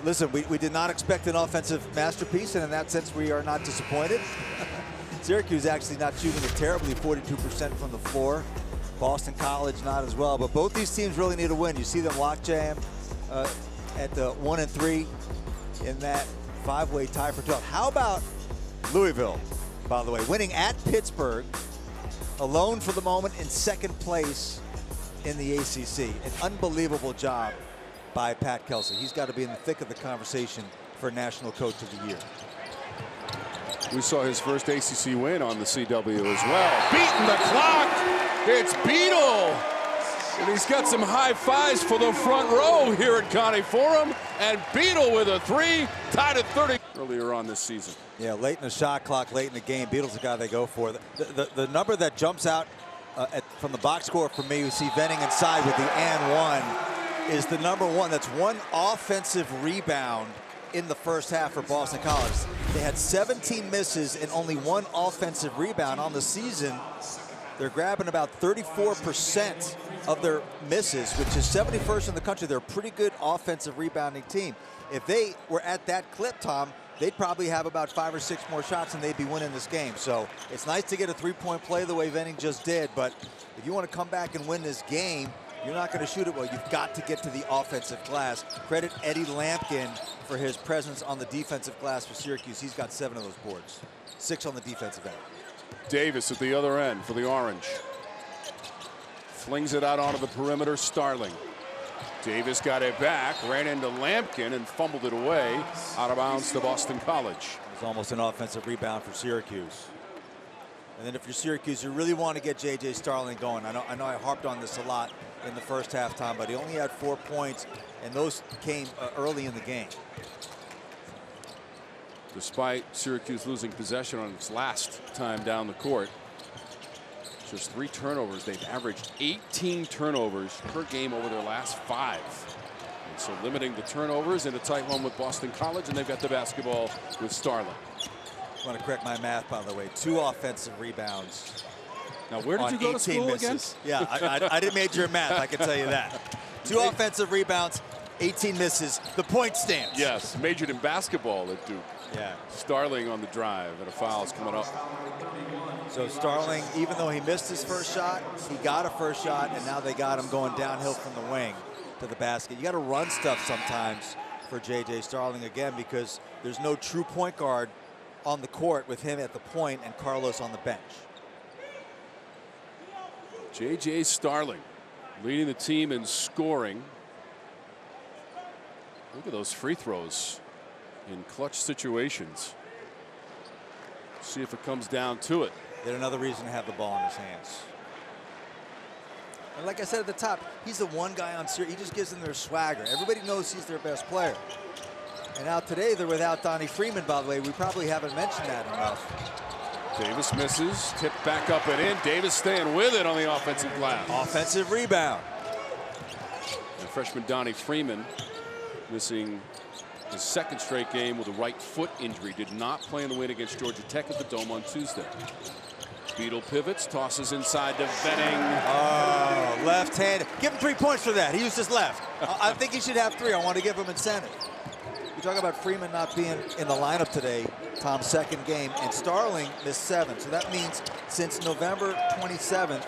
Listen, we did not expect an offensive masterpiece, and in that sense, we are not disappointed. Syracuse actually not shooting it terribly, 42% from the floor. Boston College not as well, but both these teams really need a win. You see them lockjam at the 1 and 3 in that 5-way tie for 12. How about Louisville? by the way. Winning at Pittsburgh, alone for the moment in second place in the ACC. An unbelievable job by Pat Kelsey. He's got to be in the thick of the conversation for National Coach of the Year. We saw his first ACC win on the CW as well. Beating the clock. It's Beadle. And he's got some high fives for the front row here at Connie Forum. And Beadle with a 3, tied at 30 earlier on this season. Yeah, late in the shot clock, late in the game, Beadle's the guy they go for. The number that jumps out from the box score for me, you see Venning inside with the and one, is the number one. That's one offensive rebound in the first half for Boston College. They had 17 misses and only one offensive rebound on the season. They're grabbing about 34% of their misses, which is 71st in the country. They're a pretty good offensive rebounding team. If they were at that clip, Tom, they'd probably have about 5 or 6 more shots and they'd be winning this game. So it's nice to get a three-point play the way Venning just did, but if you want to come back and win this game, you're not going to shoot it well. You've got to get to the offensive glass. Credit Eddie Lampkin for his presence on the defensive glass for Syracuse. He's got 7 of those boards, 6 on the defensive end. Davis at the other end for the Orange. Flings it out onto the perimeter, Starling. Davis got it back, ran into Lampkin and fumbled it away, out of bounds to Boston College. It was almost an offensive rebound for Syracuse. And then if you're Syracuse, you really want to get J.J. Starling going. I know I harped on this a lot in the first half, Tom, but he only had 4 points, and those came early in the game. Despite Syracuse losing possession on its last time down the court, just 3 turnovers. They've averaged 18 turnovers per game over their last 5. And so limiting the turnovers in a tight one with Boston College, and they've got the basketball with Starling. I want to correct my math, by the way. 2 offensive rebounds. Now, where did you go to school misses. again? Yeah, I didn't major in math, I can tell you that. 2 offensive rebounds, 18 misses. The point stands. Yes, majored in basketball at Duke. Yeah. Starling on the drive, and a foul's coming up. So Starling, even though he missed his first shot, he got a first shot, and now they got him going downhill from the wing to the basket. You got to run stuff sometimes for J.J. Starling again, because there's no true point guard on the court with him at the point and Carlos on the bench. J.J. Starling leading the team in scoring. Look at those free throws in clutch situations. See if it comes down to it. Yet another reason to have the ball in his hands. And like I said at the top, he's the one guy on Syracuse. He just gives them their swagger. Everybody knows he's their best player. And now today they're without Donnie Freeman, by the way. We probably haven't mentioned that enough. Davis misses, tipped back up and in. Davis staying with it on the offensive glass. Offensive rebound. And freshman Donnie Freeman missing his 2nd straight game with a right foot injury. Did not play in the win against Georgia Tech at the Dome on Tuesday. Beadle pivots, tosses inside to Venning. Oh, left-handed. Give him 3 points for that. He used his left. I think he should have 3. I want to give him incentive. You talk about Freeman not being in the lineup today, Tom's 2nd game, and Starling missed 7. So that means since November 27th,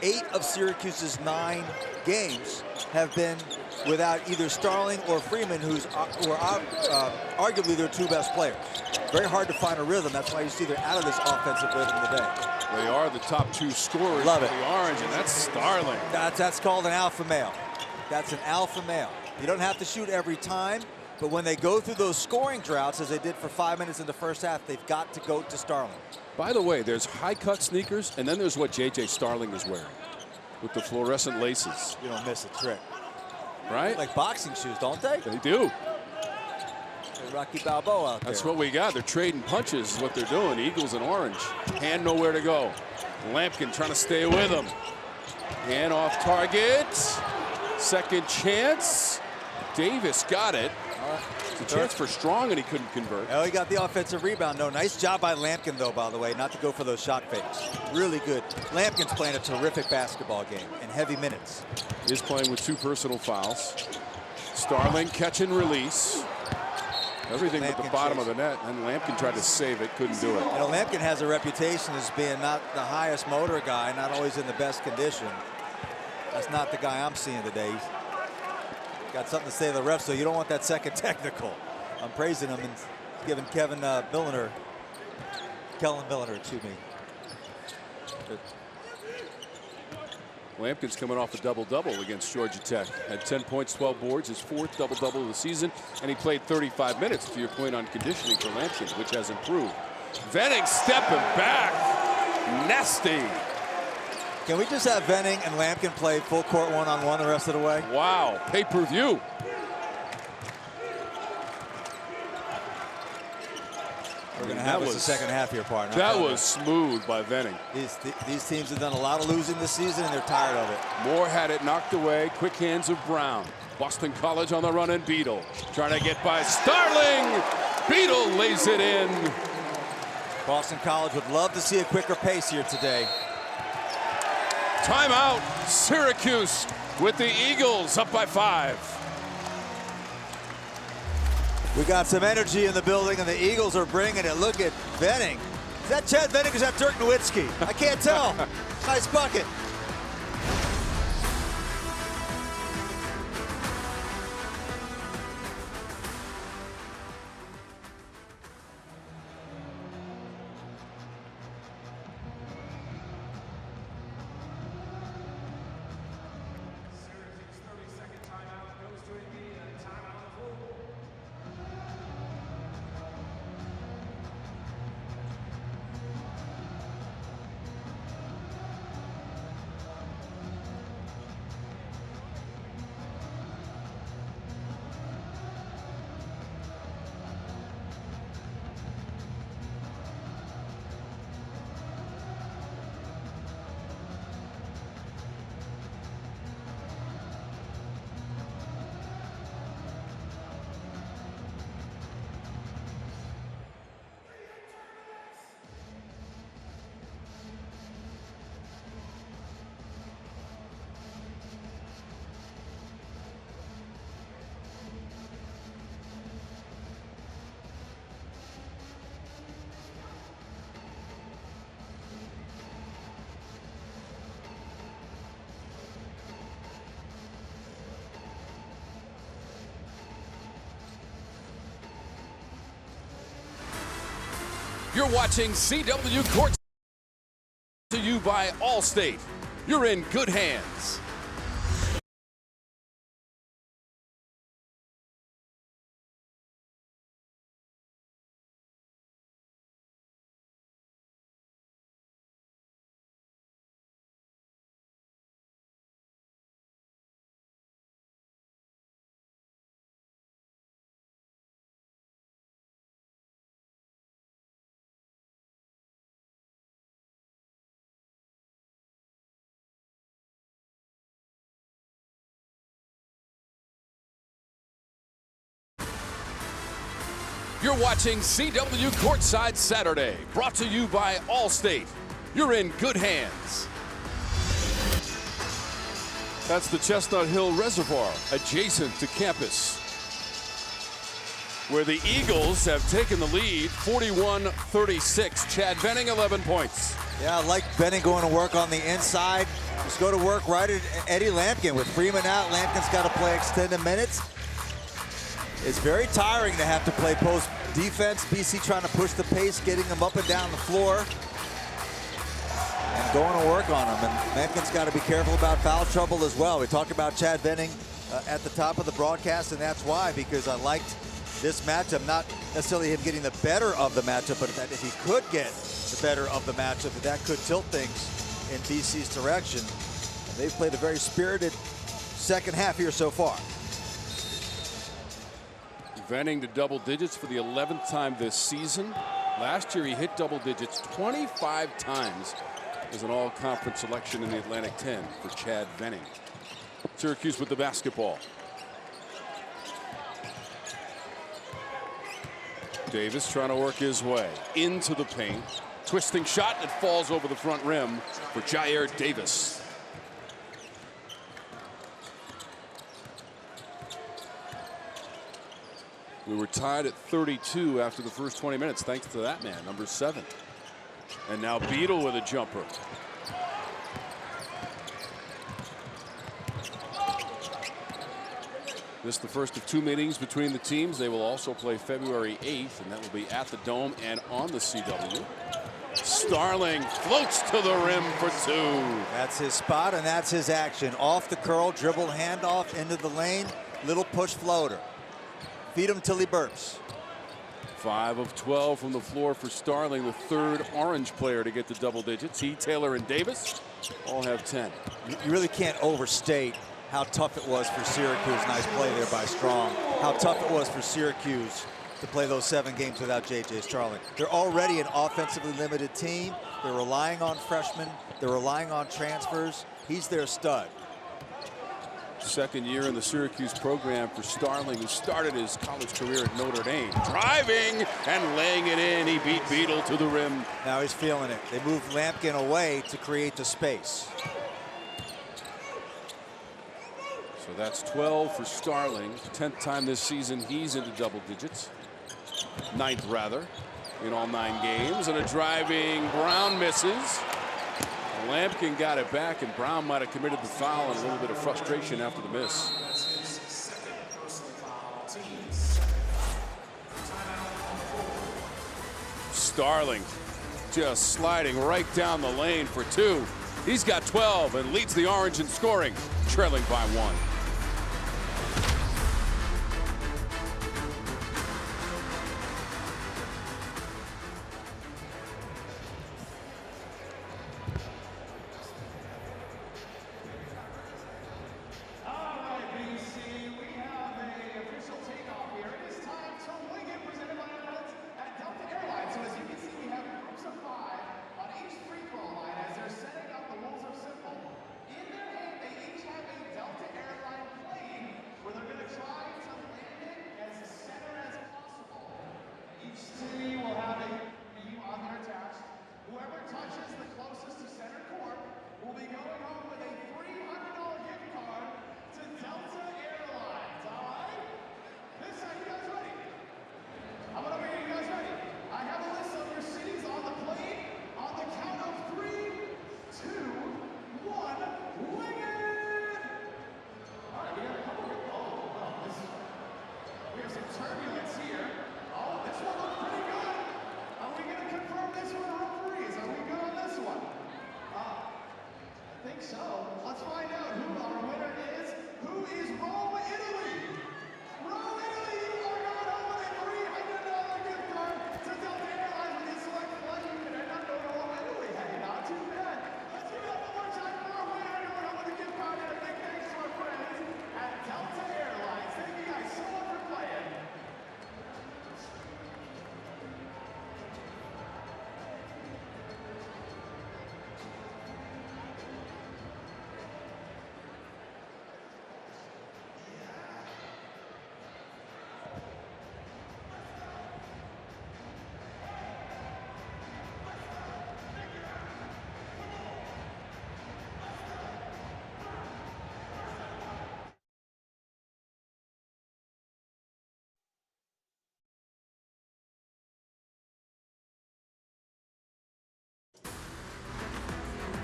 8 of Syracuse's 9 games have been without either Starling or Freeman, who are arguably their 2 best players. Very hard to find a rhythm. That's why you see they're out of this offensive rhythm today. They are the top 2 scorers Love for it. the Orange, and that's Starling. That's called an alpha male. That's an alpha male. You don't have to shoot every time, but when they go through those scoring droughts, as they did for 5 minutes in the first half, they've got to go to Starling. By the way, there's high-cut sneakers, and then there's what J.J. Starling is wearing with the fluorescent laces. You don't miss a trick. Right? Like boxing shoes, don't they? They do. Rocky Balboa out there. That's what we got. They're trading punches is what they're doing. Eagles and Orange. Hand nowhere to go. Lampkin trying to stay with him. Hand off target. 2nd chance. Davis got it. It's a chance for Strong, and he couldn't convert. Oh, he got the offensive rebound. No, nice job by Lampkin, though, by the way, not to go for those shot fakes. Really good. Lampkin's playing a terrific basketball game in heavy minutes. Is playing with 2 personal fouls. Starling catch and release. Everything but the bottom of the net, and Lampkin tried to save it, couldn't do it. You know, Lampkin has a reputation as being not the highest motor guy, not always in the best condition. That's not the guy I'm seeing today. He's got something to say to the refs, so you don't want that second technical. I'm praising him and giving Kevin Milliner Kellen Miller, excuse me. Lampkin's coming off a double-double against Georgia Tech. Had 10 points, 12 boards, his 4th double-double of the season, and he played 35 minutes, to your point on conditioning for Lampkin, which has improved. Venning stepping back. Nasty. Can we just have Venning and Lampkin play full court one-on-one the rest of the way? Wow, pay-per-view. We're going to have the second half here, partner. That was smooth by Venning. These teams have done a lot of losing this season, and they're tired of it. Moore had it knocked away. Quick hands of Brown. Boston College on the run, and Beadle trying to get by Starling. Beadle lays it in. Boston College would love to see a quicker pace here today. Timeout. Syracuse with the Eagles up by 5. We got some energy in the building, and the Eagles are bringing it. Look at Venning. Is that Chad Venning or is that Dirk Nowitzki? I can't tell. Nice bucket. You're watching CW Court, to you by Allstate. You're in good hands. You're watching CW Courtside Saturday, brought to you by Allstate. You're in good hands. That's the Chestnut Hill Reservoir, adjacent to campus, where the Eagles have taken the lead, 41-36. Chad Venning, 11 points. Yeah, I like Venning going to work on the inside. Just go to work right at Eddie Lampkin. With Freeman out, Lampkin's got to play extended minutes. It's very tiring to have to play post defense. BC trying to push the pace, getting them up and down the floor, and going to work on them. And Lampkin's got to be careful about foul trouble as well. We talked about Chad Venning at the top of the broadcast, and that's why, because I liked this matchup. Not necessarily him getting the better of the matchup, but that if he could get the better of the matchup, that could tilt things in BC's direction. And they've played a very spirited second half here so far. Venning to double digits for the 11th time this season. Last year he hit double digits 25 times as an all-conference selection in the Atlantic 10 for Chad Venning. Syracuse with the basketball. Davis trying to work his way into the paint. Twisting shot that falls over the front rim for Jyare Davis. We were tied at 32 after the first 20 minutes, thanks to that man, number 7. And now Beadle with a jumper. This is the first of 2 meetings between the teams. They will also play February 8th, and that will be at the Dome and on the CW. Starling floats to the rim for 2. That's his spot, and that's his action. Off the curl, dribble, handoff into the lane, little push floater. Feed him till he burps. 5 of 12 from the floor for Starling, the third Orange player to get to double digits. He, Taylor, and Davis all have 10. You really can't overstate how tough it was for Syracuse. Nice play there by Strong. How tough it was for Syracuse to play those 7 games without J.J. Starling. They're already an offensively limited team. They're relying on freshmen. They're relying on transfers. He's their stud. Second year in the Syracuse program for Starling, who started his college career at Notre Dame. Driving and laying it in. He beat Beadle to the rim. Now he's feeling it. They moved Lampkin away to create the space. So that's 12 for Starling. 10th time this season he's into double digits. 9th rather in all 9 games. And a driving Brown misses. Lampkin got it back, and Brown might have committed the foul and a little bit of frustration after the miss. Starling just sliding right down the lane for 2. He's got 12 and leads the Orange in scoring, trailing by 1.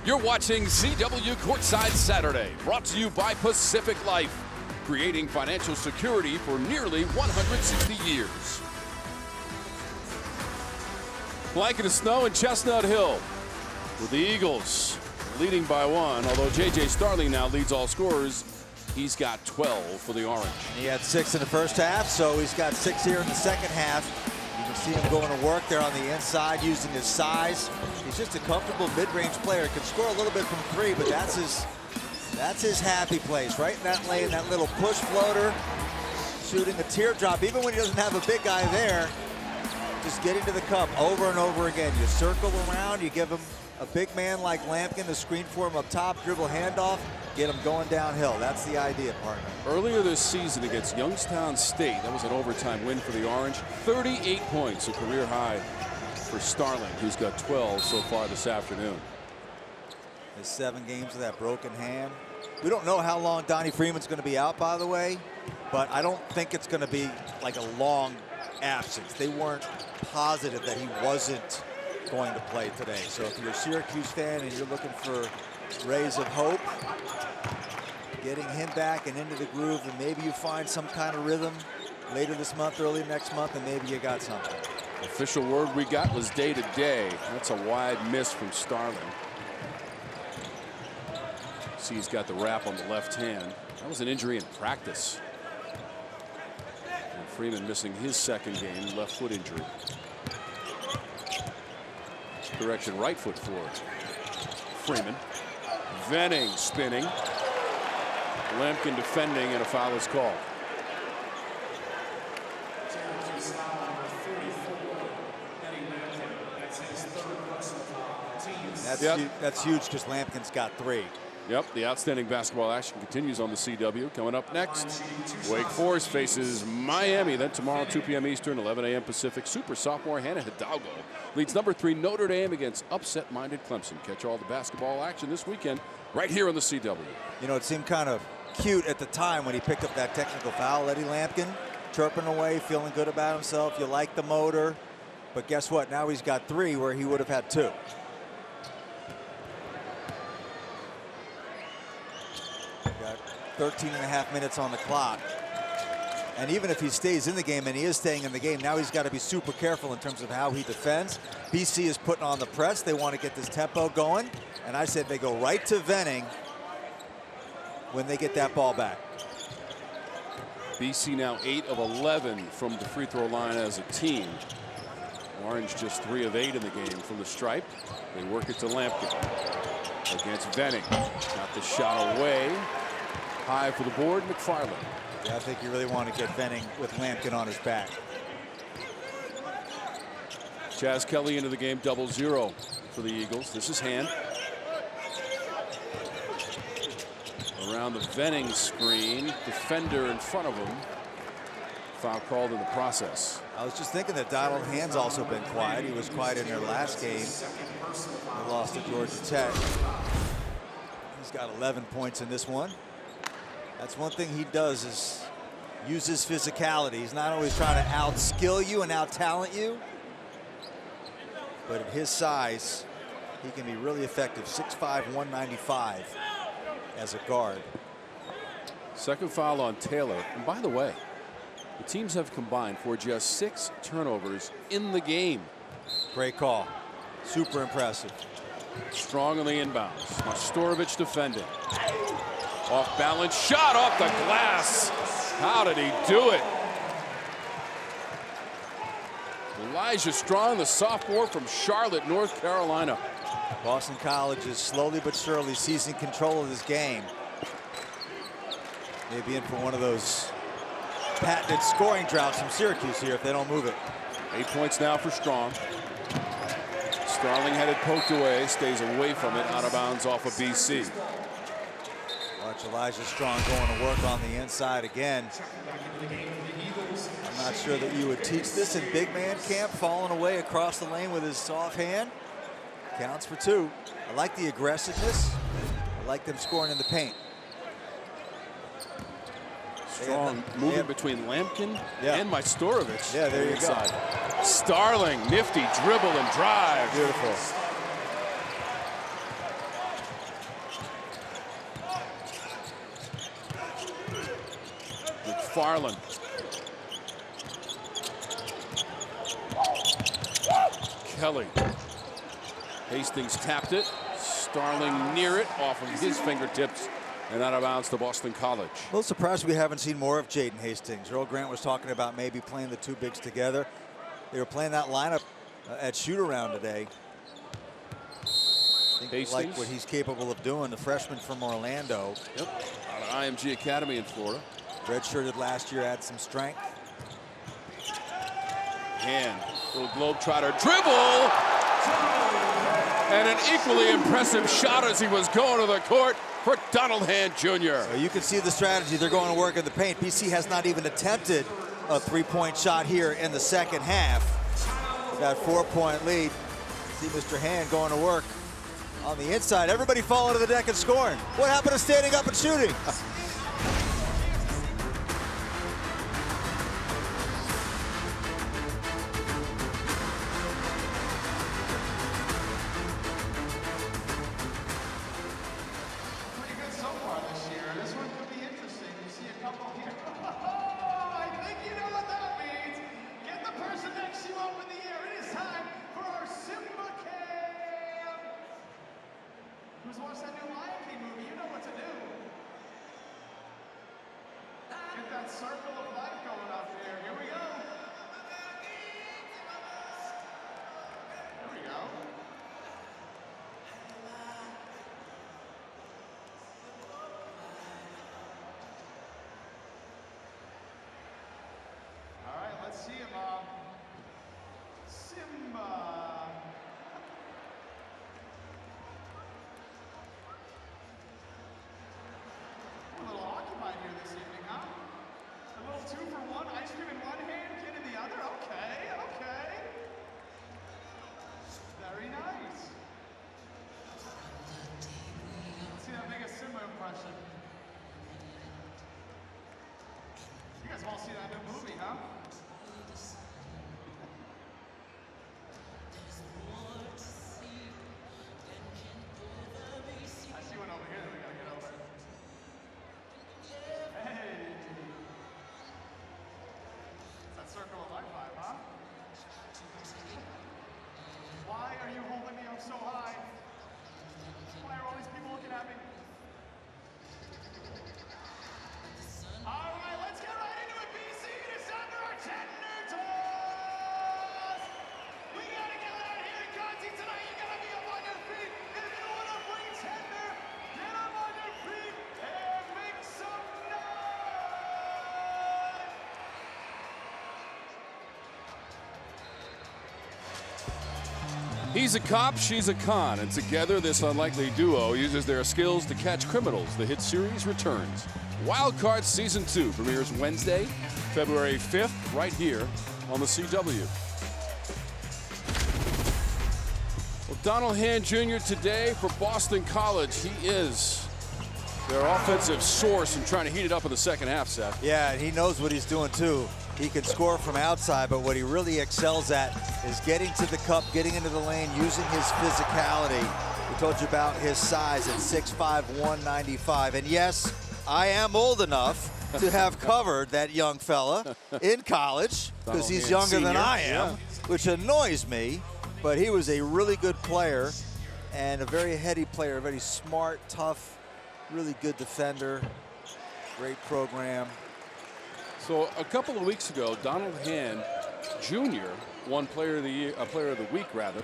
You're watching CW Courtside Saturday, brought to you by Pacific Life, creating financial security for nearly 160 years. Blanket of snow in Chestnut Hill, with the Eagles leading by 1, although J.J. Starling now leads all scorers. He's got 12 for the Orange. He had 6 in the first half, so he's got 6 here in the second half. You can see him going to work there on the inside using his size. He's just a comfortable mid-range player. Can score a little bit from 3, but that's his happy place. Right in that lane, that little push floater, shooting a teardrop. Even when he doesn't have a big guy there, just getting to the cup over and over again. You circle around, you give him a big man like Lampkin to screen for him up top, dribble handoff, get him going downhill. That's the idea, partner. Earlier this season against Youngstown State, that was an overtime win for the Orange. 38 points, a career high for Starling, who's got 12 so far this afternoon. His 7 games with that broken hand. We don't know how long Donnie Freeman's going to be out, by the way, but I don't think it's going to be like a long absence. They weren't positive that he wasn't going to play today. So if you're a Syracuse fan and you're looking for rays of hope, getting him back and into the groove, and maybe you find some kind of rhythm later this month, early next month, and maybe you got something. Official word we got was day to day. That's a wide miss from Starling. See, he's got the wrap on the left hand. That was an injury in practice. And Freeman missing his second game, left foot injury. Correction, right foot forward. Freeman. Venning spinning. Lampkin defending, and a foul is called. That's huge because Lampkin's got 3. Yep, the outstanding basketball action continues on the CW. Coming up next, Wake Forest faces Miami. Then tomorrow, 2 p.m. Eastern, 11 a.m. Pacific. Super sophomore Hannah Hidalgo leads number 3 Notre Dame against upset-minded Clemson. Catch all the basketball action this weekend right here on the CW. You know, it seemed kind of cute at the time when he picked up that technical foul. Eddie Lampkin chirping away, feeling good about himself. You like the motor. But guess what? Now he's got 3 where he would have had 2. Got 13.5 minutes on the clock. And even if he stays in the game, and he is staying in the game, now he's got to be super careful in terms of how he defends. BC is putting on the press. They want to get this tempo going. And I said they go right to Venning when they get that ball back. BC now 8 of 11 from the free throw line as a team. Orange just 3 of 8 in the game from the stripe. They work it to Lampkin against Venning. Got the shot away. High for the board, McFarland. Yeah, I think you really want to get Venning with Lampkin on his back. Chaz Kelly into the game, 0-0 for the Eagles. This is Hand. Around the Venning screen, defender in front of him. Foul called in the process. I was just thinking that Donald Hand's also been quiet. He was quiet in their last game. They lost to Georgia Tech. He's got 11 points in this one. That's one thing he does is use his physicality. He's not always trying to out-skill you and out-talent you. But at his size, he can be really effective. 6'5", 195 as a guard. Second foul on Taylor. And by the way, the teams have combined for just 6 turnovers in the game. Great call. Super impressive. Strong on the inbounds. Mastorovich defending. Off balance shot off the glass. How did he do it? Elijah Strong, the sophomore from Charlotte, North Carolina. Boston College is slowly but surely seizing control of this game. Maybe in for one of those patented scoring droughts from Syracuse here if they don't move it. 8 points now for Strong. Starling had it poked away, stays away from it, out of bounds off of BC. Watch Elijah Strong going to work on the inside again. I'm not sure that you would teach this in big man camp, falling away across the lane with his soft hand. Counts for 2. I like the aggressiveness. I like them scoring in the paint. Strong moving between Lampkin and Majstorovic. Yeah, there you go. Starling, nifty dribble and drive. Beautiful. McFarland. Kelly. Hastings tapped it. Starling near it off of his fingertips and out of bounds to Boston College. A little surprised we haven't seen more of Jaden Hastings. Earl Grant was talking about maybe playing the 2 bigs together. They were playing that lineup at shoot-around today. I think like what he's capable of doing, the freshman from Orlando. Yep, out of IMG Academy in Florida. Redshirted last year, had some strength. Hand, little Globetrotter dribble! And an equally impressive shot as he was going to the court for Donald Hand Jr. So you can see the strategy. They're going to work in the paint. BC has not even attempted a 3-point shot here in the second half. That 4-point lead. See Mr. Hand going to work on the inside. Everybody falling to the deck and scoring. What happened to standing up and shooting? I think you know what that means. Get the person next to you up in the air that circle of life going up there. Here we go. There we go. All right, let's see him. Simba. We're a little occupied here this evening, huh? A little 2-for-1, ice cream in one hand, kid in the other. Okay, okay. Very nice. Let's see that make a Simba impression. You guys all see that new movie, huh? I see one over here that we gotta get over. Hey! It's that circle of life vibe, huh? Why are you holding me up so high? Why are all these people looking at me? All right, let's get right into it, BC. It is under our tender toes. We gotta get out here in Conti tonight. You gotta be up on your feet. If you wanna bring tender, get up on your feet and make some noise. He's a cop, she's a con, and together this unlikely duo uses their skills to catch criminals. The hit series returns. Wild Card Season 2 premieres Wednesday, February 5th, right here on the CW. Well, Donald Hand Jr. today for Boston College. He is their offensive source and trying to heat it up in the second half, Seth. Yeah, and he knows what he's doing too. He can score from outside, but what he really excels at is getting to the cup, getting into the lane, using his physicality. We told you about his size at 6'5", 195. And yes, I am old enough to have covered that young fella in college because he's younger than I am, which annoys me. But he was a really good player and a very heady player, a very smart, tough, really good defender. Great program. So a couple of weeks ago, Donald Hand Jr. won Player of the Year, Player of the Week rather,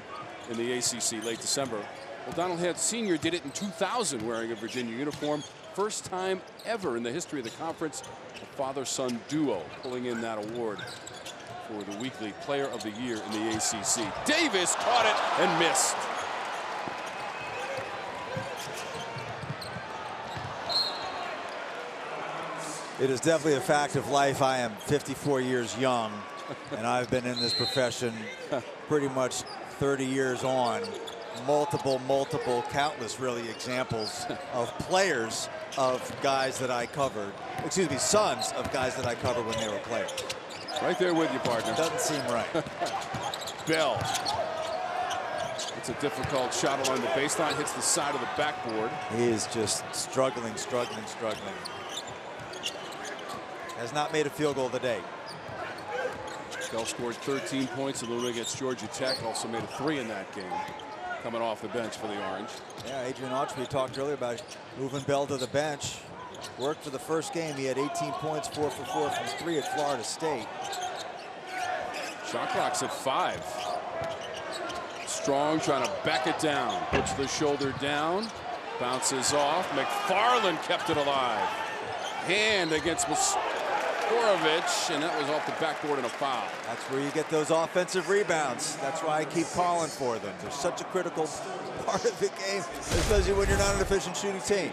in the ACC late December. Well, Donald Hand Sr. did it in 2000 wearing a Virginia uniform. First time ever in the history of the conference, a father-son duo pulling in that award for the weekly Player of the Year in the ACC. Davis caught it and missed. It is definitely a fact of life. I am 54 years young, and I've been in this profession pretty much 30 years on. Multiple, countless really examples of players of guys that I covered. Excuse me, sons of guys that I covered when they were players. Right there with you, partner. Doesn't seem right. Bell. It's a difficult shot along the baseline, hits the side of the backboard. He is just struggling. Has not made a field goal today. Bell scored 13 points a little bit against Georgia Tech. Also made a 3 in that game, coming off the bench for the Orange. Yeah, Adrian Autry talked earlier about moving Bell to the bench. Worked for the first game. He had 18 points, 4 for 4 from 3 at Florida State. Shot clock's at 5. Strong trying to back it down. Puts the shoulder down. Bounces off. McFarland kept it alive. Hand against Moskorovic, and that was off the backboard and a foul. That's where you get those offensive rebounds. That's why I keep calling for them. They're such a critical part of the game, especially when you're not an efficient shooting team.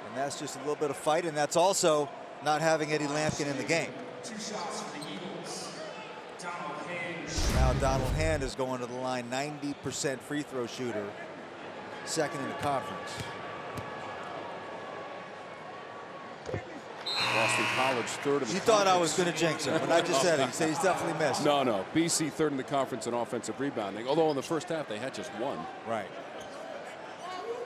And that's just a little bit of fight, and that's also not having Eddie Lampkin in the game. Now Donald Hand is going to the line, 90% free throw shooter, second in the conference. Boston College third in the You thought I was going to jinx him, but I just said it. You said he's definitely missed. No. BC third in the conference in offensive rebounding, although in the first half they had just 1. Right.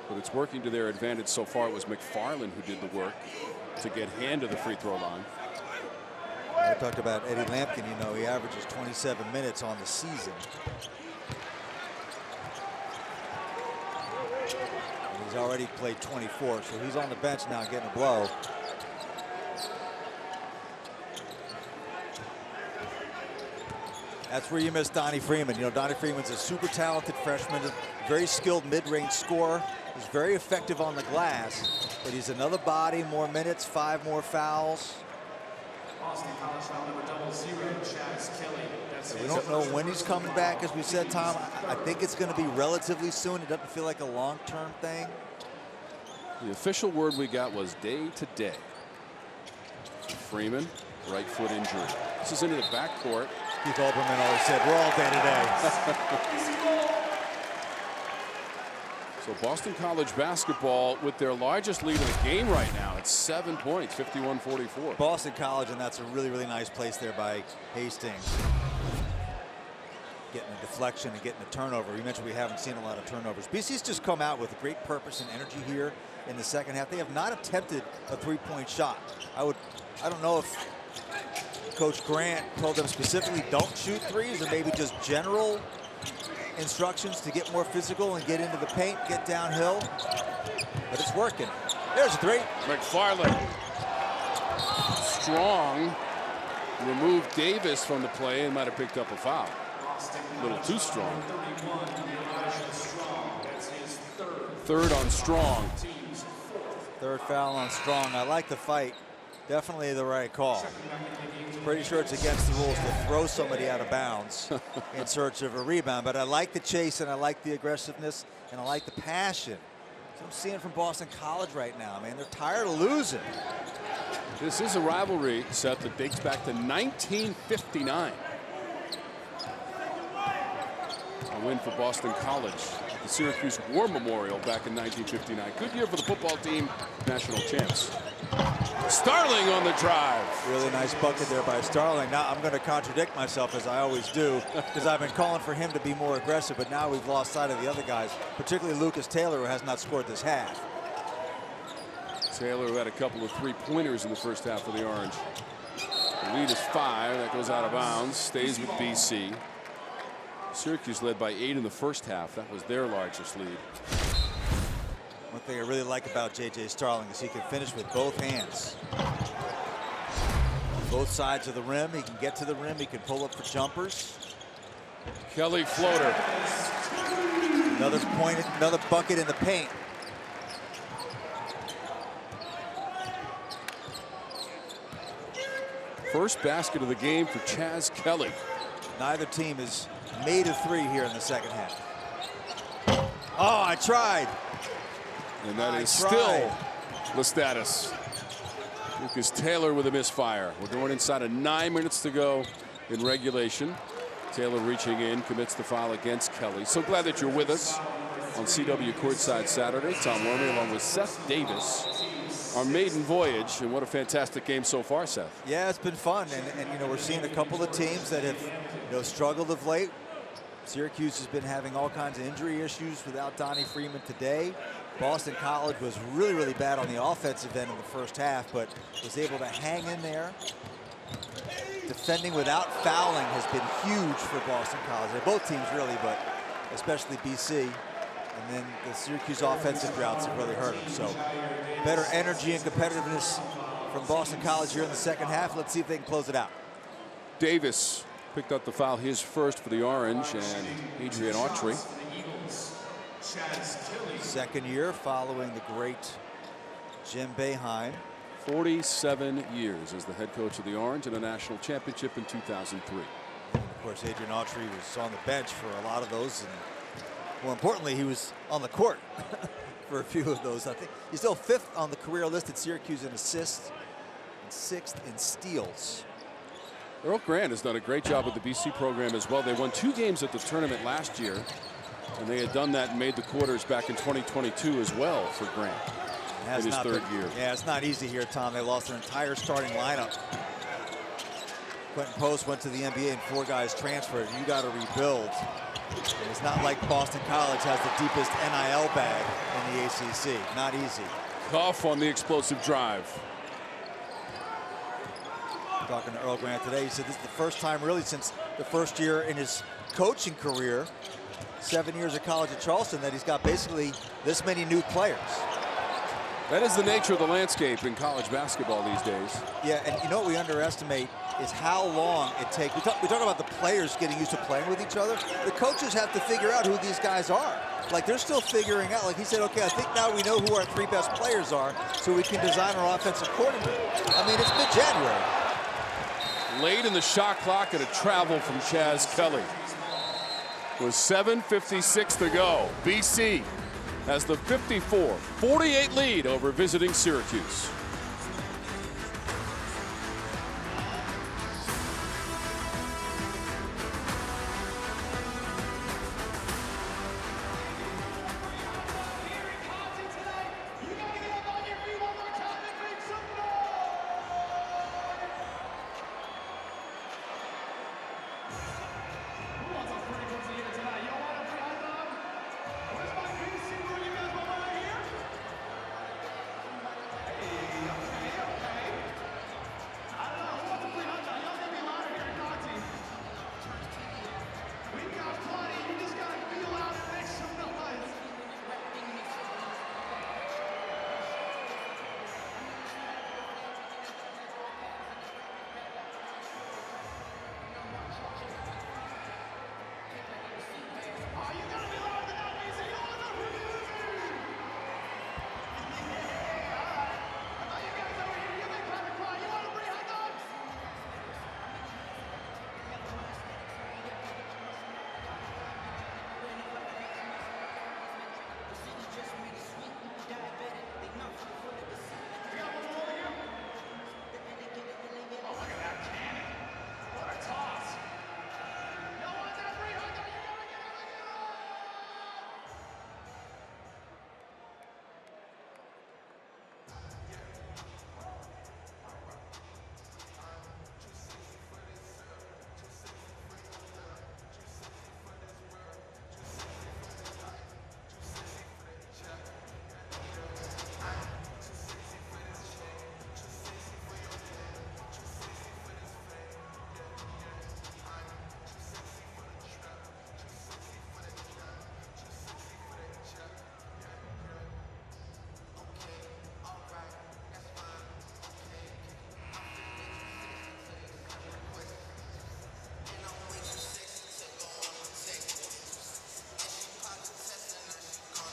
But it's working to their advantage so far. It was McFarland who did the work to get Hand to the free throw line. I talked about Eddie Lampkin. You know, he averages 27 minutes on the season. And he's already played 24, so he's on the bench now getting a blow. That's where you miss Donnie Freeman. You know, Donnie Freeman's a super talented freshman, a very skilled mid-range scorer. He's very effective on the glass, but he's another body, more minutes, 5 more fouls. Boston College foul number 00, Chaz Kelly. We don't know when he's coming back, as we said, Tom. I think it's going to be relatively soon. It doesn't feel like a long-term thing. The official word we got was day to day. Freeman, right foot injury. This is into the backcourt. Keith Olbermann always said, we're all day to day. So Boston College basketball with their largest lead of the game right now. It's 7 points, 51-44. Boston College, and that's a really, really nice place there by Hastings. Getting a deflection and getting a turnover. You mentioned we haven't seen a lot of turnovers. BC's just come out with great purpose and energy here in the second half. They have not attempted a three-point shot. I don't know if Coach Grant told them specifically don't shoot threes, or maybe just general instructions to get more physical and get into the paint, get downhill. But it's working. There's a three. McFarland. Strong removed Davis from the play and might have picked up a foul. A little too strong. Third on Strong. Third foul on Strong. I like the fight. Definitely the right call. Pretty sure it's against the rules to throw somebody out of bounds in search of a rebound, but I like the chase and I like the aggressiveness and I like the passion. So I'm seeing from Boston College right now, man. They're tired of losing. This is a rivalry set that dates back to 1959. A win for Boston College at the Syracuse War Memorial back in 1959. Good year for the football team, national champs. Starling on the drive. Really nice bucket there by Starling. Now I'm going to contradict myself, as I always do, because I've been calling for him to be more aggressive, but now we've lost sight of the other guys, particularly Lucas Taylor, who has not scored this half. Taylor, who had a couple of three-pointers in the first half of the Orange. The lead is 5. That goes out of bounds. Stays with BC. Syracuse led by 8 in the first half. That was their largest lead. One thing I really like about J.J. Starling is he can finish with both hands. Both sides of the rim. He can get to the rim. He can pull up for jumpers. Kelly floater. Another point, another bucket in the paint. First basket of the game for Chaz Kelly. Neither team has made a three here in the second half. Oh, I tried. And that is still the status. Lucas Taylor with a misfire. We're going inside of 9 minutes to go in regulation. Taylor reaching in, commits the foul against Kelly. So glad that you're with us on CW Courtside Saturday. Tom Wormy along with Seth Davis. Our maiden voyage, and what a fantastic game so far, Seth. Yeah, it's been fun, and you know, we're seeing a couple of teams that have struggled of late. Syracuse has been having all kinds of injury issues without Donnie Freeman today. Boston College was really, really bad on the offensive end in the first half, but was able to hang in there. Defending without fouling has been huge for Boston College. Both teams really, but especially BC. And then the Syracuse offensive droughts have really hurt them. So better energy and competitiveness from Boston College here in the second half. Let's see if they can close it out. Davis picked up the foul, his first for the Orange, and Adrian Autry. Second year following the great Jim Boeheim. 47 years as the head coach of the Orange and a national championship in 2003. And of course, Adrian Autry was on the bench for a lot of those, and more importantly, he was on the court for a few of those. I think he's still 5th on the career list at Syracuse in assists and 6th in steals. Earl Grant has done a great job with the BC program as well. They won 2 games at the tournament last year, and they had done that and made the quarters back in 2022 as well for Grant in his 3rd year. Yeah, it's not easy here, Tom. They lost their entire starting lineup. Quentin Post went to the NBA and 4 guys transferred. You got to rebuild. And it's not like Boston College has the deepest NIL bag in the ACC. Not easy. Cuff on the explosive drive. Talking to Earl Grant today, he said this is the first time really since the first year in his coaching career, 7 years of college at Charleston, that he's got basically this many new players. That is the nature of the landscape in college basketball these days. Yeah, and you know what we underestimate is how long it takes. We talk about the players getting used to playing with each other. The coaches have to figure out who these guys are. Like, they're still figuring out. Like he said, okay, I think now we know who our 3 best players are, so we can design our offense accordingly. I mean, it's mid-January. Late in the shot clock and a travel from Chaz Kelly. With 7:56 to go, BC has the 54-48 lead over visiting Syracuse.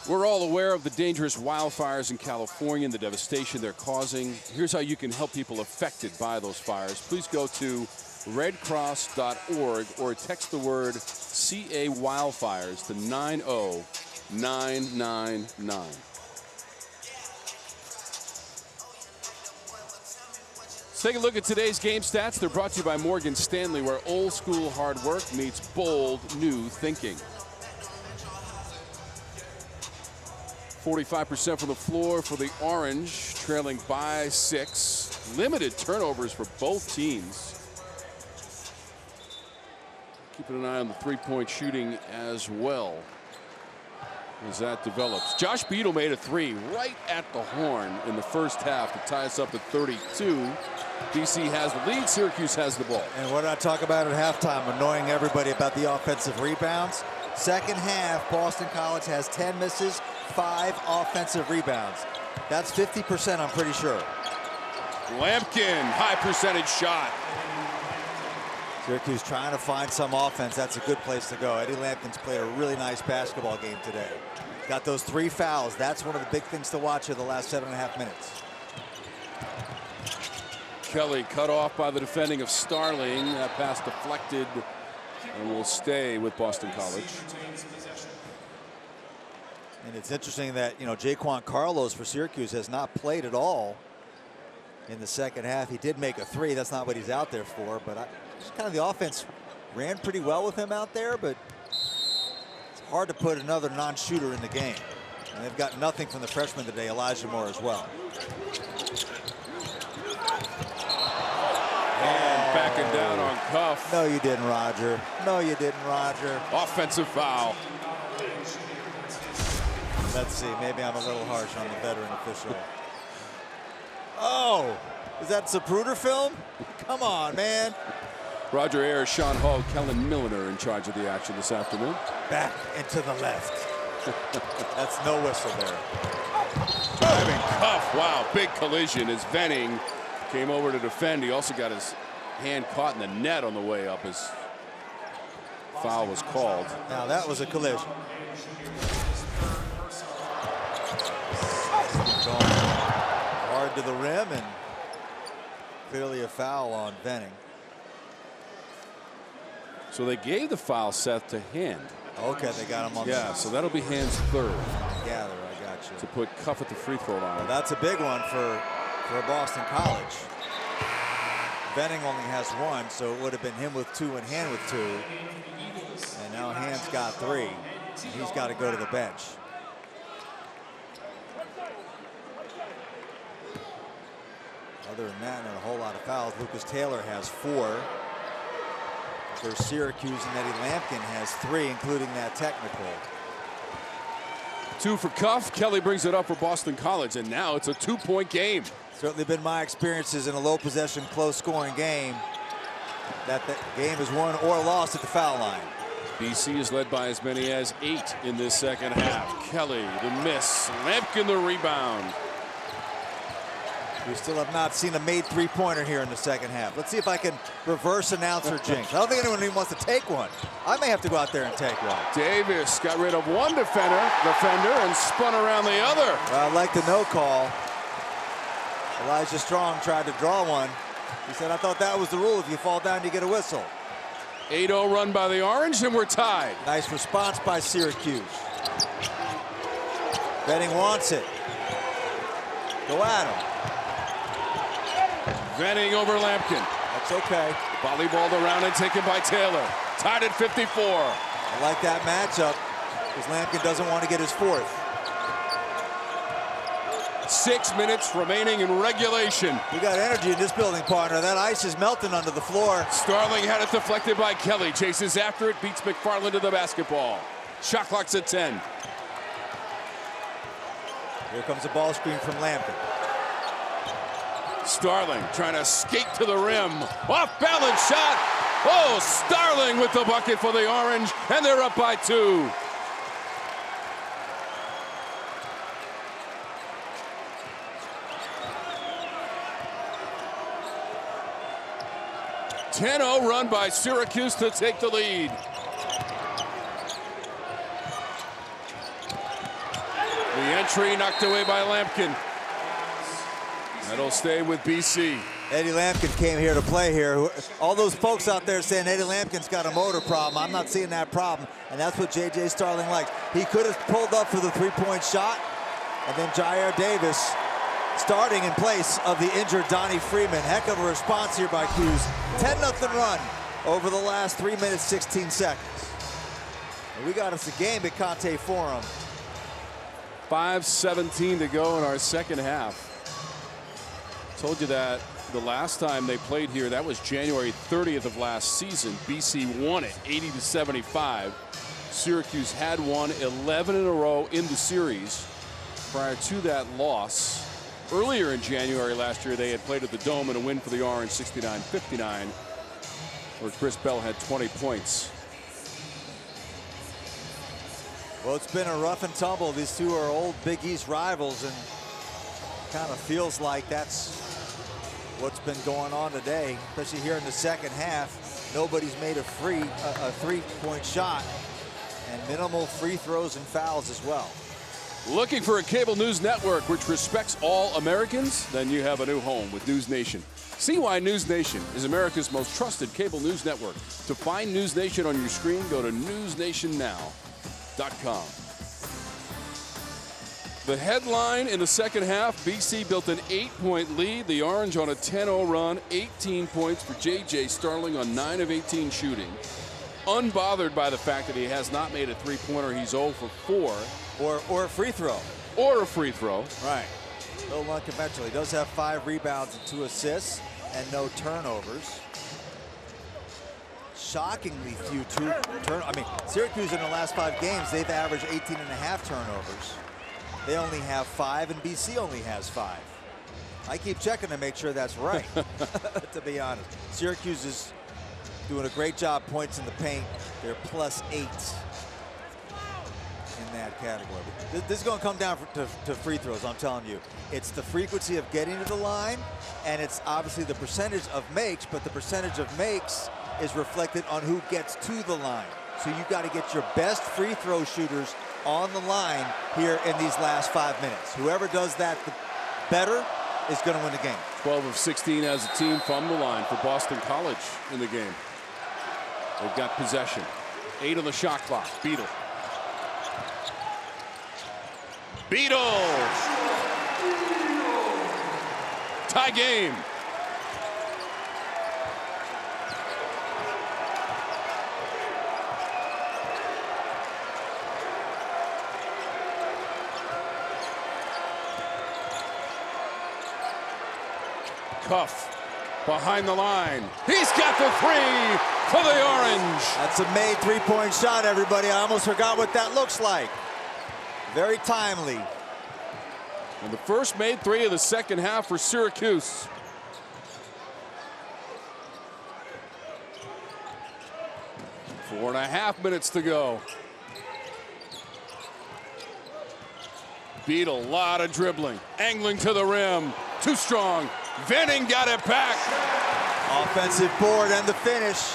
We're all aware of the dangerous wildfires in California and the devastation they're causing. Here's how you can help people affected by those fires. Please go to redcross.org or text the word CA Wildfires to 90999. Let's take a look at today's game stats. They're brought to you by Morgan Stanley, where old school hard work meets bold new thinking. 45% from the floor for the Orange, trailing by 6. Limited turnovers for both teams. Keeping an eye on the three-point shooting as well as that develops. Josh Beadle made a 3 right at the horn in the first half to tie us up at 32. BC has the lead, Syracuse has the ball. And what did I talk about at halftime? Annoying everybody about the offensive rebounds. Second half, Boston College has 10 misses, 5 offensive rebounds. That's 50%, I'm pretty sure. Lampkin, high percentage shot. Syracuse trying to find some offense. That's a good place to go. Eddie Lampkin's played a really nice basketball game today. Got those 3 fouls. That's one of the big things to watch in the last 7.5 minutes. Kelly cut off by the defending of Starling. That pass deflected and will stay with Boston College. And it's interesting that, you know, Jaquan Carlos for Syracuse has not played at all in the second half. He did make a 3. That's not what he's out there for. But just kind of the offense ran pretty well with him out there. But it's hard to put another non-shooter in the game. And they've got nothing from the freshman today, Elijah Moore, as well. And backing down on Cuff. No, you didn't, Roger. No, you didn't, Roger. Offensive foul. Let's see. Maybe I'm a little harsh on the veteran official. Oh, is that Zapruder film? Come on, man. Roger Ayers, Sean Hall, Kellen Milliner in charge of the action this afternoon. Back and to the left. That's no whistle there. Driving cuff. Wow, big collision as Venning came over to defend. He also got his hand caught in the net on the way up as foul was called. Now that was a collision. Going hard to the rim and clearly a foul on Venning. So they gave the foul, Seth, to Hand. Okay, they got him on. Yeah, so that'll be Hand's third. I gather, I got you. To put Cuff at the free throw line. Well, that's a big one for Boston College. Venning only has one, so it would have been him with two and Hand with two. And now Hand's got three. And he's got to go to the bench. Other than that, not a whole lot of fouls. Lucas Taylor has 4. For Syracuse, and Eddie Lampkin has 3, including that technical. 2 for Cuff. Kelly brings it up for Boston College, and now it's a 2-point game. Certainly been my experiences in a low possession, close scoring game that the game is won or lost at the foul line. BC is led by as many as 8 in this second half. Kelly the miss, Lampkin the rebound. We still have not seen a made three-pointer here in the second half. Let's see if I can reverse announcer jinx. I don't think anyone even wants to take one. I may have to go out there and take one. Davis got rid of one defender and spun around the other. Well, I like the no call. Elijah Strong tried to draw one. He said, I thought that was the rule. If you fall down, you get a whistle. 8-0 run by the Orange, and we're tied. Nice response by Syracuse. Venning wants it. Go at him. Venning over Lampkin. That's okay. Volleyballed around and taken by Taylor. Tied at 54. I like that matchup because Lampkin doesn't want to get his 4th. 6 minutes remaining in regulation. We got energy in this building, partner. That ice is melting under the floor. Starling had it deflected by Kelly. Chases after it, beats McFarland to the basketball. Shot clock's at 10. Here comes a ball screen from Lampkin. Starling trying to skate to the rim. Off balance shot. Oh, Starling with the bucket for the Orange, and they're up by 2. .10 run by Syracuse to take the lead. The entry knocked away by Lampkin. That'll stay with BC. Eddie Lampkin came here to play here. All those folks out there saying Eddie Lampkin's got a motor problem. I'm not seeing that problem, and that's what J.J. Starling likes. He could have pulled up for the three-point shot, and then Jyare Davis starting in place of the injured Donnie Freeman. Heck of a response here by Cuse. 10-0 run over the last 3 minutes, 16 seconds. And we got us a game at Conte Forum. 5:17 to go in our second half. Told you that the last time they played here, that was January 30th of last season. BC won it 80-75. Syracuse had won 11 in a row in the series. Prior to that loss, earlier in January last year, they had played at the Dome in a win for the Orange 69-59, where Chris Bell had 20 points. Well, it's been a rough and tumble. These two are old Big East rivals, and kind of feels like that's what's been going on today, especially here in the second half. Nobody's made a three-point shot, and minimal free throws and fouls as well. Looking for a cable news network which respects all Americans? Then you have a new home with News Nation. See why News Nation is America's most trusted cable news network. To find News Nation on your screen, go to newsnationnow.com. The headline in the second half, BC built an 8-point lead. The Orange on a 10-0 run, 18 points for J.J. Starling on 9 of 18 shooting. Unbothered by the fact that he has not made a three-pointer. He's 0 for 4. Or a free throw. Or a free throw. Right. A little unconventional. He does have 5 rebounds and 2 assists and no turnovers. Shockingly few Syracuse in the last 5 games, they've averaged 18.5 turnovers. They only have 5, and BC only has 5. I keep checking to make sure that's right, to be honest. Syracuse is doing a great job points in the paint. They're +8 in that category. This is going to come down to free throws, I'm telling you. It's the frequency of getting to the line, and it's obviously the percentage of makes, but the percentage of makes is reflected on who gets to the line. So you got to get your best free throw shooters on the line here in these last 5 minutes. Whoever does that the better is going to win the game. 12 of 16 as a team from the line for Boston College in the game. They've got possession. 8 on the shot clock. Beadle. Tie game. Cuff behind the line. He's got the three for the Orange. That's a made three-point shot, everybody. I almost forgot what that looks like. Very timely. And the first made three of the second half for Syracuse. Four and a half minutes to go. Beadle, a lot of dribbling. Angling to the rim. Too strong. Venning got it back. Offensive board and the finish.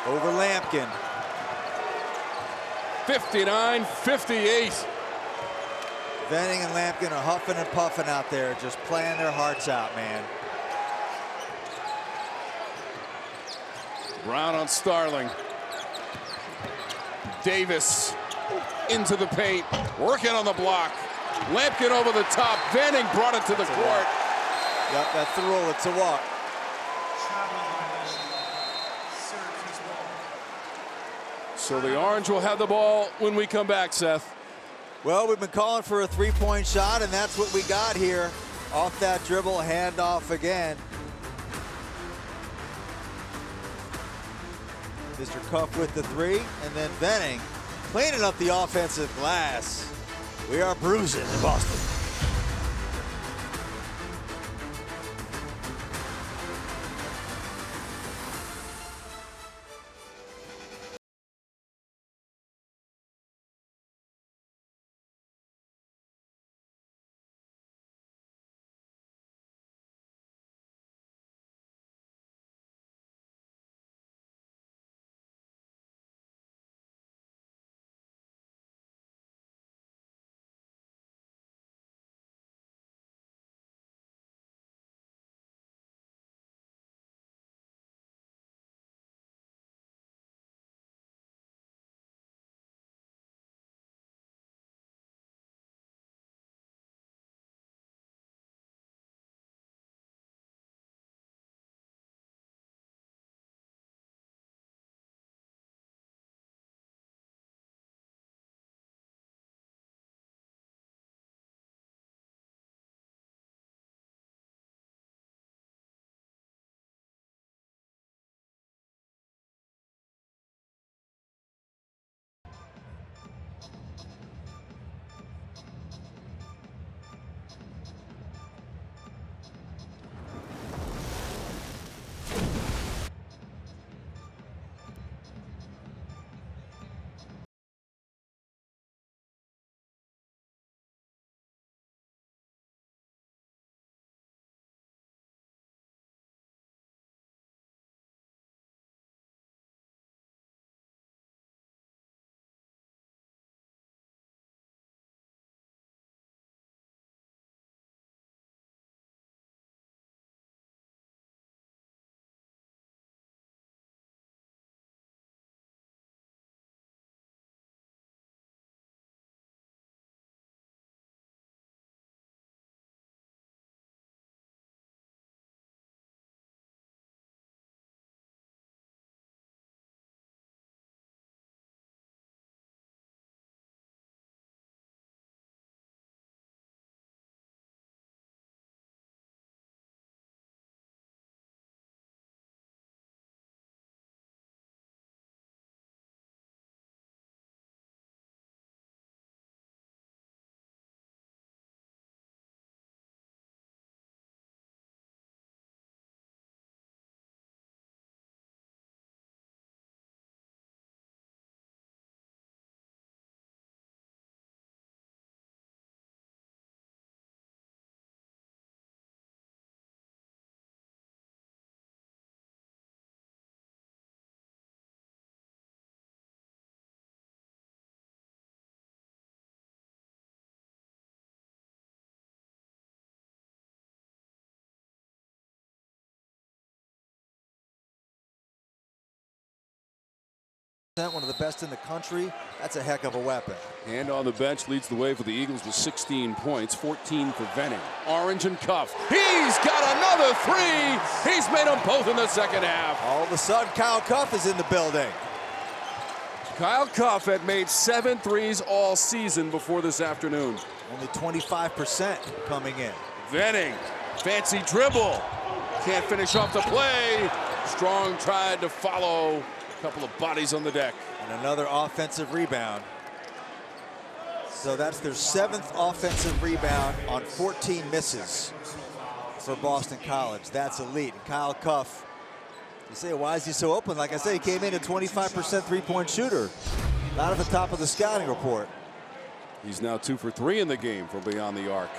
Over Lampkin. 59-58. Venning and Lampkin are huffing and puffing out there, just playing their hearts out, man. Brown on Starling. Davis into the paint, working on the block. Lampkin over the top. Venning brought it to the court. Yep, that's the rule. It's a walk. So the Orange will have the ball when we come back, Seth. Well, we've been calling for a three-point shot, and that's what we got here. Off that dribble, handoff again. Mr. Cuff with the three, and then Venning cleaning up the offensive glass. We are bruising in Boston. one of the best in the country. That's a heck of a weapon. And on the bench, leads the way for the Eagles with 16 points, 14 for Venning. Orange and Cuff. He's got another three. He's made them both in the second half. All of a sudden, Kyle Cuff is in the building. Kyle Cuff had made 7 threes all season before this afternoon. Only 25% coming in. Venning, fancy dribble. Can't finish off the play. Strong tried to follow. A couple of bodies on the deck. And another offensive rebound. So that's their 7th offensive rebound on 14 misses for Boston College. That's elite. And Kyle Cuff, you say, why is he so open? Like I said, he came in a 25% three-point shooter. Not at the top of the scouting report. He's now 2 for 3 in the game from beyond the arc.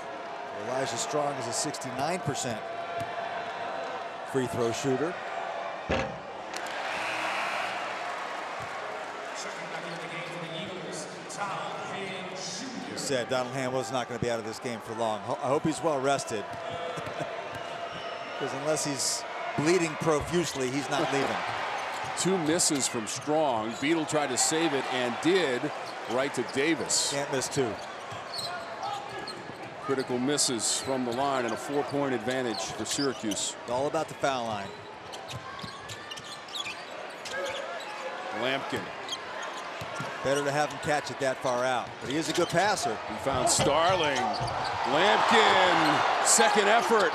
Elijah Strong is a 69% free throw shooter. Said Donald Hamill's not going to be out of this game for long. I hope he's well rested, because unless he's bleeding profusely, he's not leaving. 2 misses from Strong. Beadle tried to save it and did, right to Davis. Can't miss 2. Critical misses from the line and a 4-point advantage for Syracuse. It's all about the foul line. Lampkin. Better to have him catch it that far out, but he is a good passer. He found Starling. Lampkin, second effort.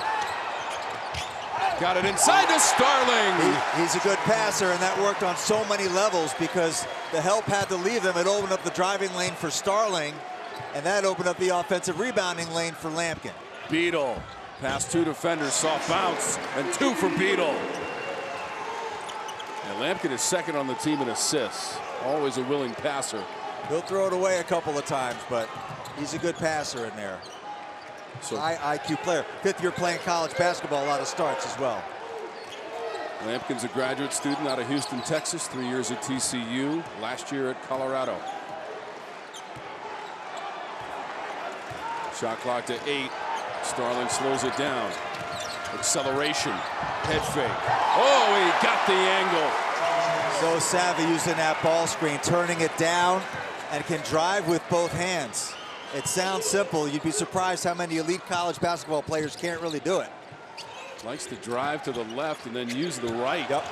Got it inside to Starling. He's a good passer, and that worked on so many levels because the help had to leave them. It opened up the driving lane for Starling, and that opened up the offensive rebounding lane for Lampkin. Beadle, past 2 defenders, soft bounce, and 2 for Beadle. And Lampkin is second on the team in assists. Always a willing passer. He'll throw it away a couple of times, but he's a good passer in there. So high IQ player. 5th year playing college basketball, a lot of starts as well. Lampkin's a graduate student out of Houston, Texas, 3 years at TCU, last year at Colorado. Shot clock to 8. Starling slows it down. Acceleration, head fake. Oh, he got the angle. So savvy using that ball screen, turning it down, and can drive with both hands. It sounds simple. You'd be surprised how many elite college basketball players can't really do it. Likes to drive to the left and then use the right. Yep.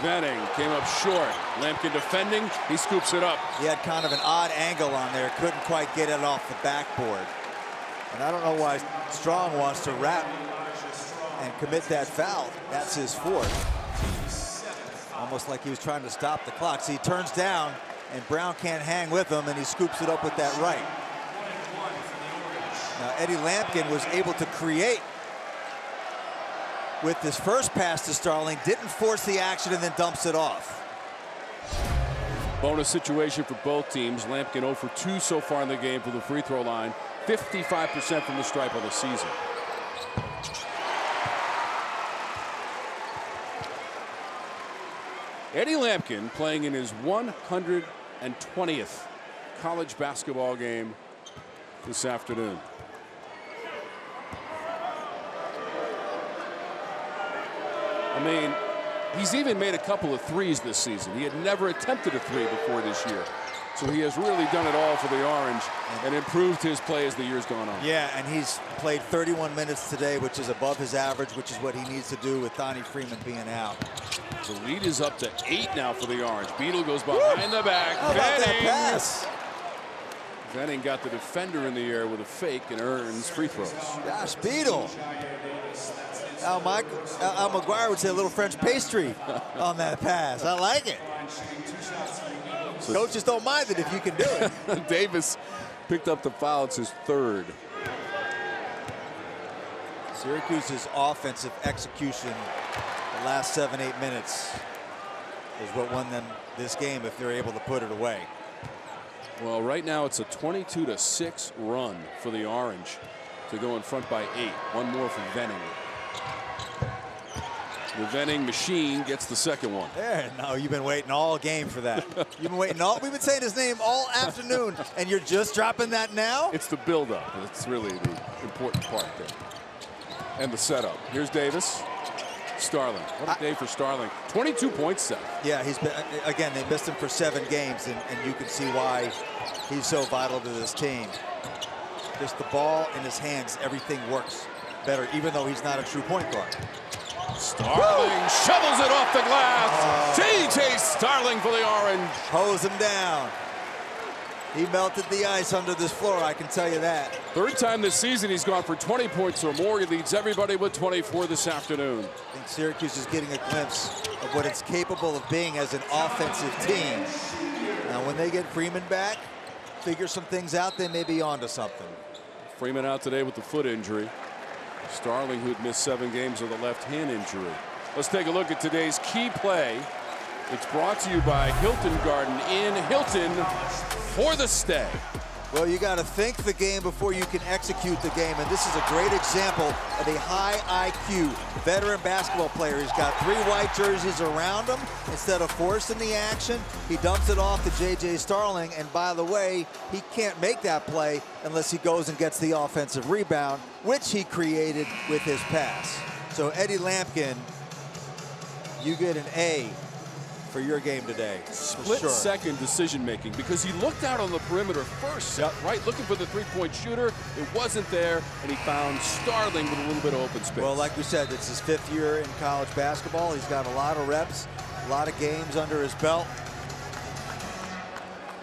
Venning came up short. Lampkin defending. He scoops it up. He had kind of an odd angle on there. Couldn't quite get it off the backboard. And I don't know why Strong wants to wrap and commit that foul. That's his 4th. Almost like he was trying to stop the clock. So he turns down, and Brown can't hang with him, and he scoops it up with that right. Now, Eddie Lampkin was able to create with this first pass to Starling, didn't force the action, and then dumps it off. Bonus situation for both teams. Lampkin 0 for 2 so far in the game from the free throw line. 55% from the stripe on the season. Eddie Lampkin playing in his 120th college basketball game this afternoon. I mean, he's even made a couple of threes this season. He had never attempted a 3 before this year. So he has really done it all for the Orange and improved his play as the year's gone on. Yeah, and he's played 31 minutes today, which is above his average, which is what he needs to do with Donnie Freeman being out. The lead is up to 8 now for the Orange. Beadle goes behind the back. How about that pass? Venning got the defender in the air with a fake and earns free throws. Gosh, Beadle. Al McGuire would say a little French pastry on that pass. I like it. So coaches don't mind it if you can do it. Davis picked up the foul. It's his 3rd. Syracuse's offensive execution the last 7-8 minutes is what won them this game if they're able to put it away. Well, right now it's a 22-6 run for the Orange to go in front by 8. One more for Venning. The Venning machine gets the second one. There, no, you've been waiting all game for that. You've been waiting all. We've been saying his name all afternoon, and you're just dropping that now? It's the build-up. It's really the important part there. And the setup. Here's Davis. Starling. What a day for Starling. 22 points, Seth. Yeah, he's been, again, they missed him for 7 games, and you can see why he's so vital to this team. Just the ball in his hands, everything works better, even though he's not a true point guard. Starling shovels it off the glass. J.J. Starling for the Orange. Hose him down. He melted the ice under this floor, I can tell you that. Third time this season he's gone for 20 points or more. He leads everybody with 24 this afternoon. I think Syracuse is getting a glimpse of what it's capable of being as an offensive team. Now, when they get Freeman back, figure some things out, they may be onto something. Freeman out today with the foot injury. Starling, who'd missed 7 games with a left hand injury. Let's take a look at today's key play. It's brought to you by Hilton Garden Inn. Hilton for the stay. Well, you got to think the game before you can execute the game, and this is a great example of a high IQ veteran basketball player. He's got 3 white jerseys around him. Instead of forcing the action, he dumps it off to J.J. Starling, and by the way, he can't make that play unless he goes and gets the offensive rebound, which he created with his pass. So Eddie Lampkin, you get an A for your game today. Split-second decision-making, because he looked out on the perimeter first, right, looking for the three-point shooter. It wasn't there, and he found Starling with a little bit of open space. Well, like we said, it's his 5th year in college basketball. He's got a lot of reps, a lot of games under his belt.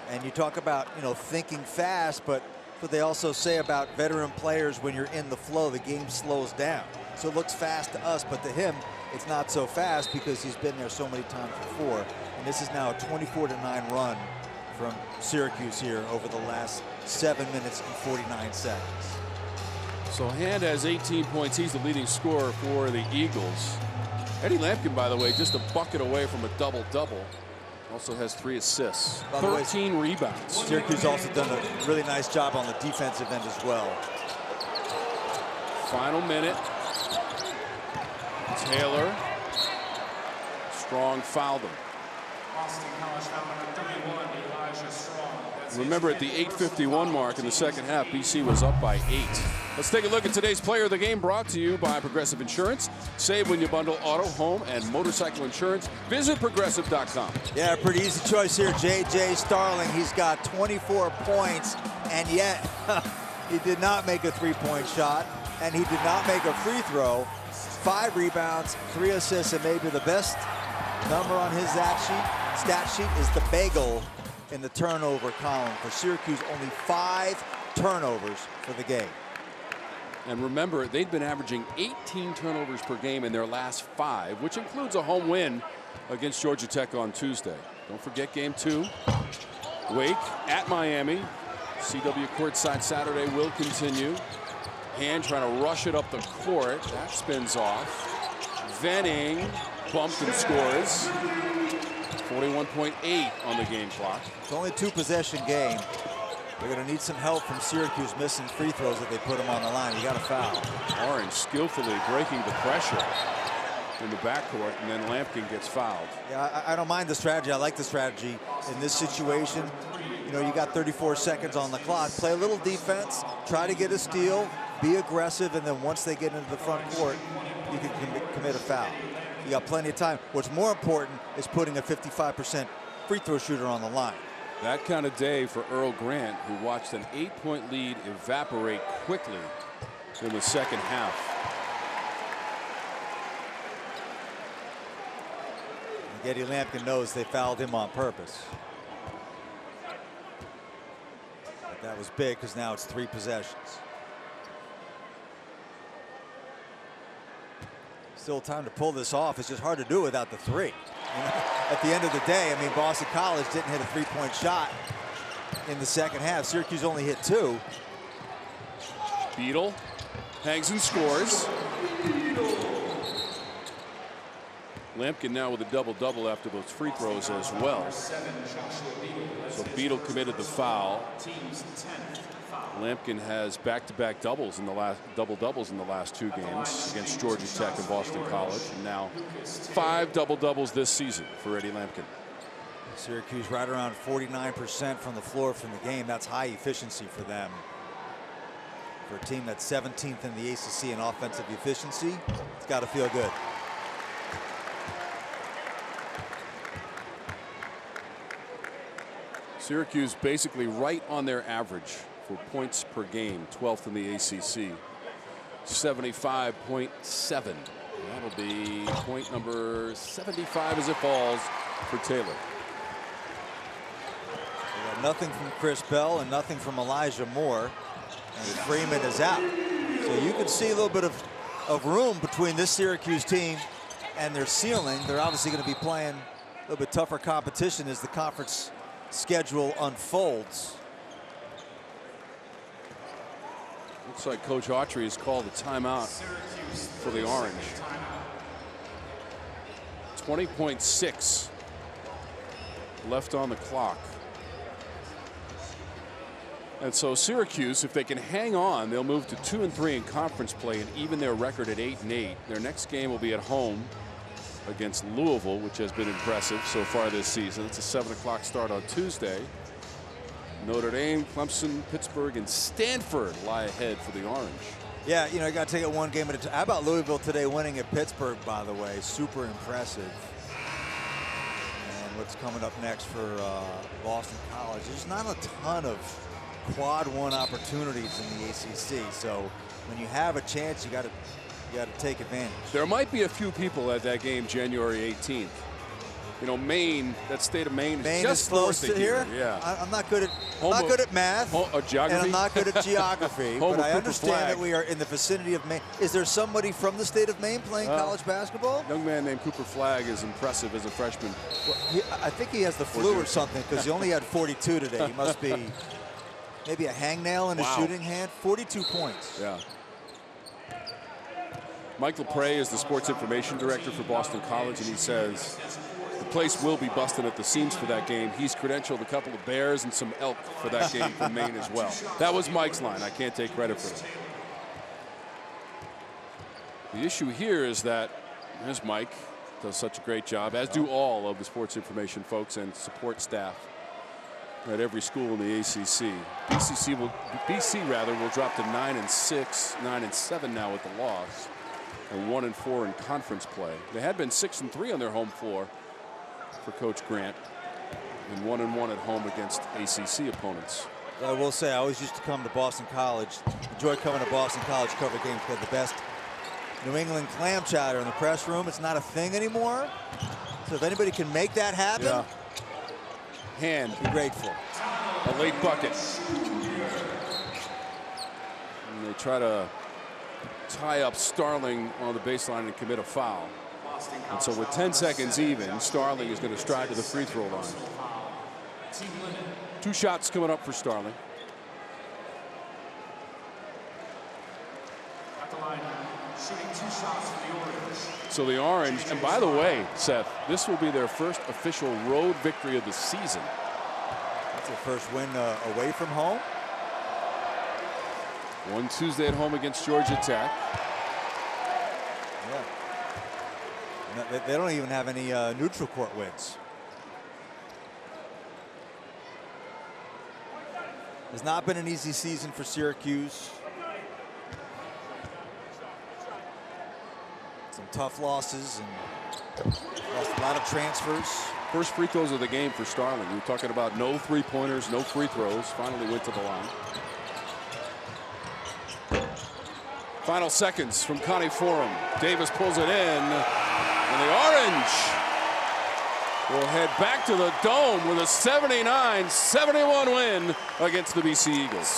And you talk about, you know, thinking fast, but what they also say about veteran players, when you're in the flow, the game slows down. So it looks fast to us, but to him, it's not so fast because he's been there so many times before. And this is now a 24-9 run from Syracuse here over the last 7 minutes and 49 seconds. So Hand has 18 points. He's the leading scorer for the Eagles. Eddie Lampkin, by the way, just a bucket away from a double-double. Also has 3 assists, 13 rebounds. Syracuse also done a really nice job on the defensive end as well. Final minute. Taylor. Strong fouled him. Remember, at the 8:51 mark in the second half, BC was up by 8. Let's take a look at today's player of the game, brought to you by Progressive Insurance. Save when you bundle auto, home, and motorcycle insurance. Visit progressive.com. Yeah, pretty easy choice here. J.J. Starling, he's got 24 points, and yet he did not make a 3-point shot, and he did not make a free throw. 5 rebounds, 3 assists, and maybe the best number on his stat sheet is the bagel in the turnover column. For Syracuse, only 5 turnovers for the game. And remember, they'd been averaging 18 turnovers per game in their last 5, which includes a home win against Georgia Tech on Tuesday. Don't forget game 2. Wake at Miami. CW courtside Saturday will continue. Hand trying to rush it up the court. That spins off. Venning bumped and scores. 41.8 on the game clock. It's only a 2-possession game. They're going to need some help from Syracuse missing free throws if they put them on the line. You got to foul. Orange skillfully breaking the pressure in the backcourt, and then Lampkin gets fouled. Yeah, I don't mind the strategy. I like the strategy in this situation. You know, you got 34 seconds on the clock. Play a little defense, try to get a steal, be aggressive, and then once they get into the front court, you can commit a foul. You got plenty of time. What's more important is putting a 55% free throw shooter on the line. That kind of day for Earl Grant, who watched an 8-point lead evaporate quickly in the second half. Eddie Lampkin knows they fouled him on purpose. But that was big because now it's 3 possessions. Still time to pull this off. It's just hard to do without the 3. You know, at the end of the day, I mean, Boston College didn't hit a 3-point shot in the second half. Syracuse only hit 2. Beadle hangs and scores. Lampkin now with a double-double after those free throws as well. So Beadle committed the foul. Lampkin has back-to-back doubles in the last double-doubles in the last 2 games against Georgia Tech and Boston College, and now 5 double-doubles this season for Eddie Lampkin. Syracuse right around 49% from the floor from the game. That's high efficiency for them. For a team that's 17th in the ACC in offensive efficiency, it's got to feel good. Syracuse basically right on their average for points per game, 12th in the ACC. 75.7. That'll be point number 75 as it falls for Taylor. We got nothing from Chris Bell and nothing from Elijah Moore. And Freeman is out. So you can see a little bit of room between this Syracuse team and their ceiling. They're obviously going to be playing a little bit tougher competition as the conference schedule unfolds. Looks like Coach Autry has called a timeout for the Orange. 20.6 left on the clock. And so Syracuse, if they can hang on, they'll move to 2-3 in conference play and even their record at 8-8. Their next game will be at home against Louisville, which has been impressive so far this season. It's a 7 o'clock start on Tuesday. Notre Dame, Clemson, Pittsburgh, and Stanford lie ahead for the Orange. Yeah, you know, you got to take it one game at a time. How about Louisville today winning at Pittsburgh, by the way? Super impressive. And what's coming up next for Boston College? There's not a ton of quad one opportunities in the ACC. So when you have a chance, you got to take advantage. There might be a few people at that game January 18th. You know, Maine, that state of Maine is just close to here. Yeah. I'm not good at math. Geography. And I'm not good at geography. But I understand Flag. that we are in the vicinity of Maine. Is there somebody from the state of Maine playing college basketball? Young man named Cooper Flagg is impressive as a freshman. Well, I think he has the flu or something because he only had 42 today. He must be maybe a hangnail in his shooting hand. 42 points. Yeah. Mike LePray is the sports information director for Boston College, and he says the place will be busting at the seams for that game. He's credentialed a couple of bears and some elk for that game from Maine as well. That was Mike's line. I can't take credit for it. The issue here is that, as Mike does such a great job, as do all of the sports information folks and support staff at every school in the ACC. BC will drop to 9-6, 9-7 now with the loss, and 1-4 in conference play. They had been 6-3 on their home floor for Coach Grant, and 1-1 at home against ACC opponents. I will say, I always used to come to Boston College. Enjoy coming to Boston College, cover games, because the best New England clam chowder in the press room. It's not a thing anymore. So if anybody can make that happen, Hand, be grateful. A late bucket. And they try to tie up Starling on the baseline and commit a foul. And so with 10 seconds even, Starling is going to stride to the free throw line. 2 shots coming up for Starling. At the line, shooting 2 shots for the Orange. So the Orange, and by the way, Seth, this will be their first official road victory of the season. That's their first win away from home. One Tuesday at home against Georgia Tech. Yeah. No, they don't even have any neutral court wins. Has not been an easy season for Syracuse. Some tough losses and lost a lot of transfers. First free throws of the game for Starling. We were talking about no three-pointers, no free throws. Finally went to the line. Final seconds from Connie Forum. Davis pulls it in, and the Orange will head back to the Dome with a 79-71 win against the BC Eagles.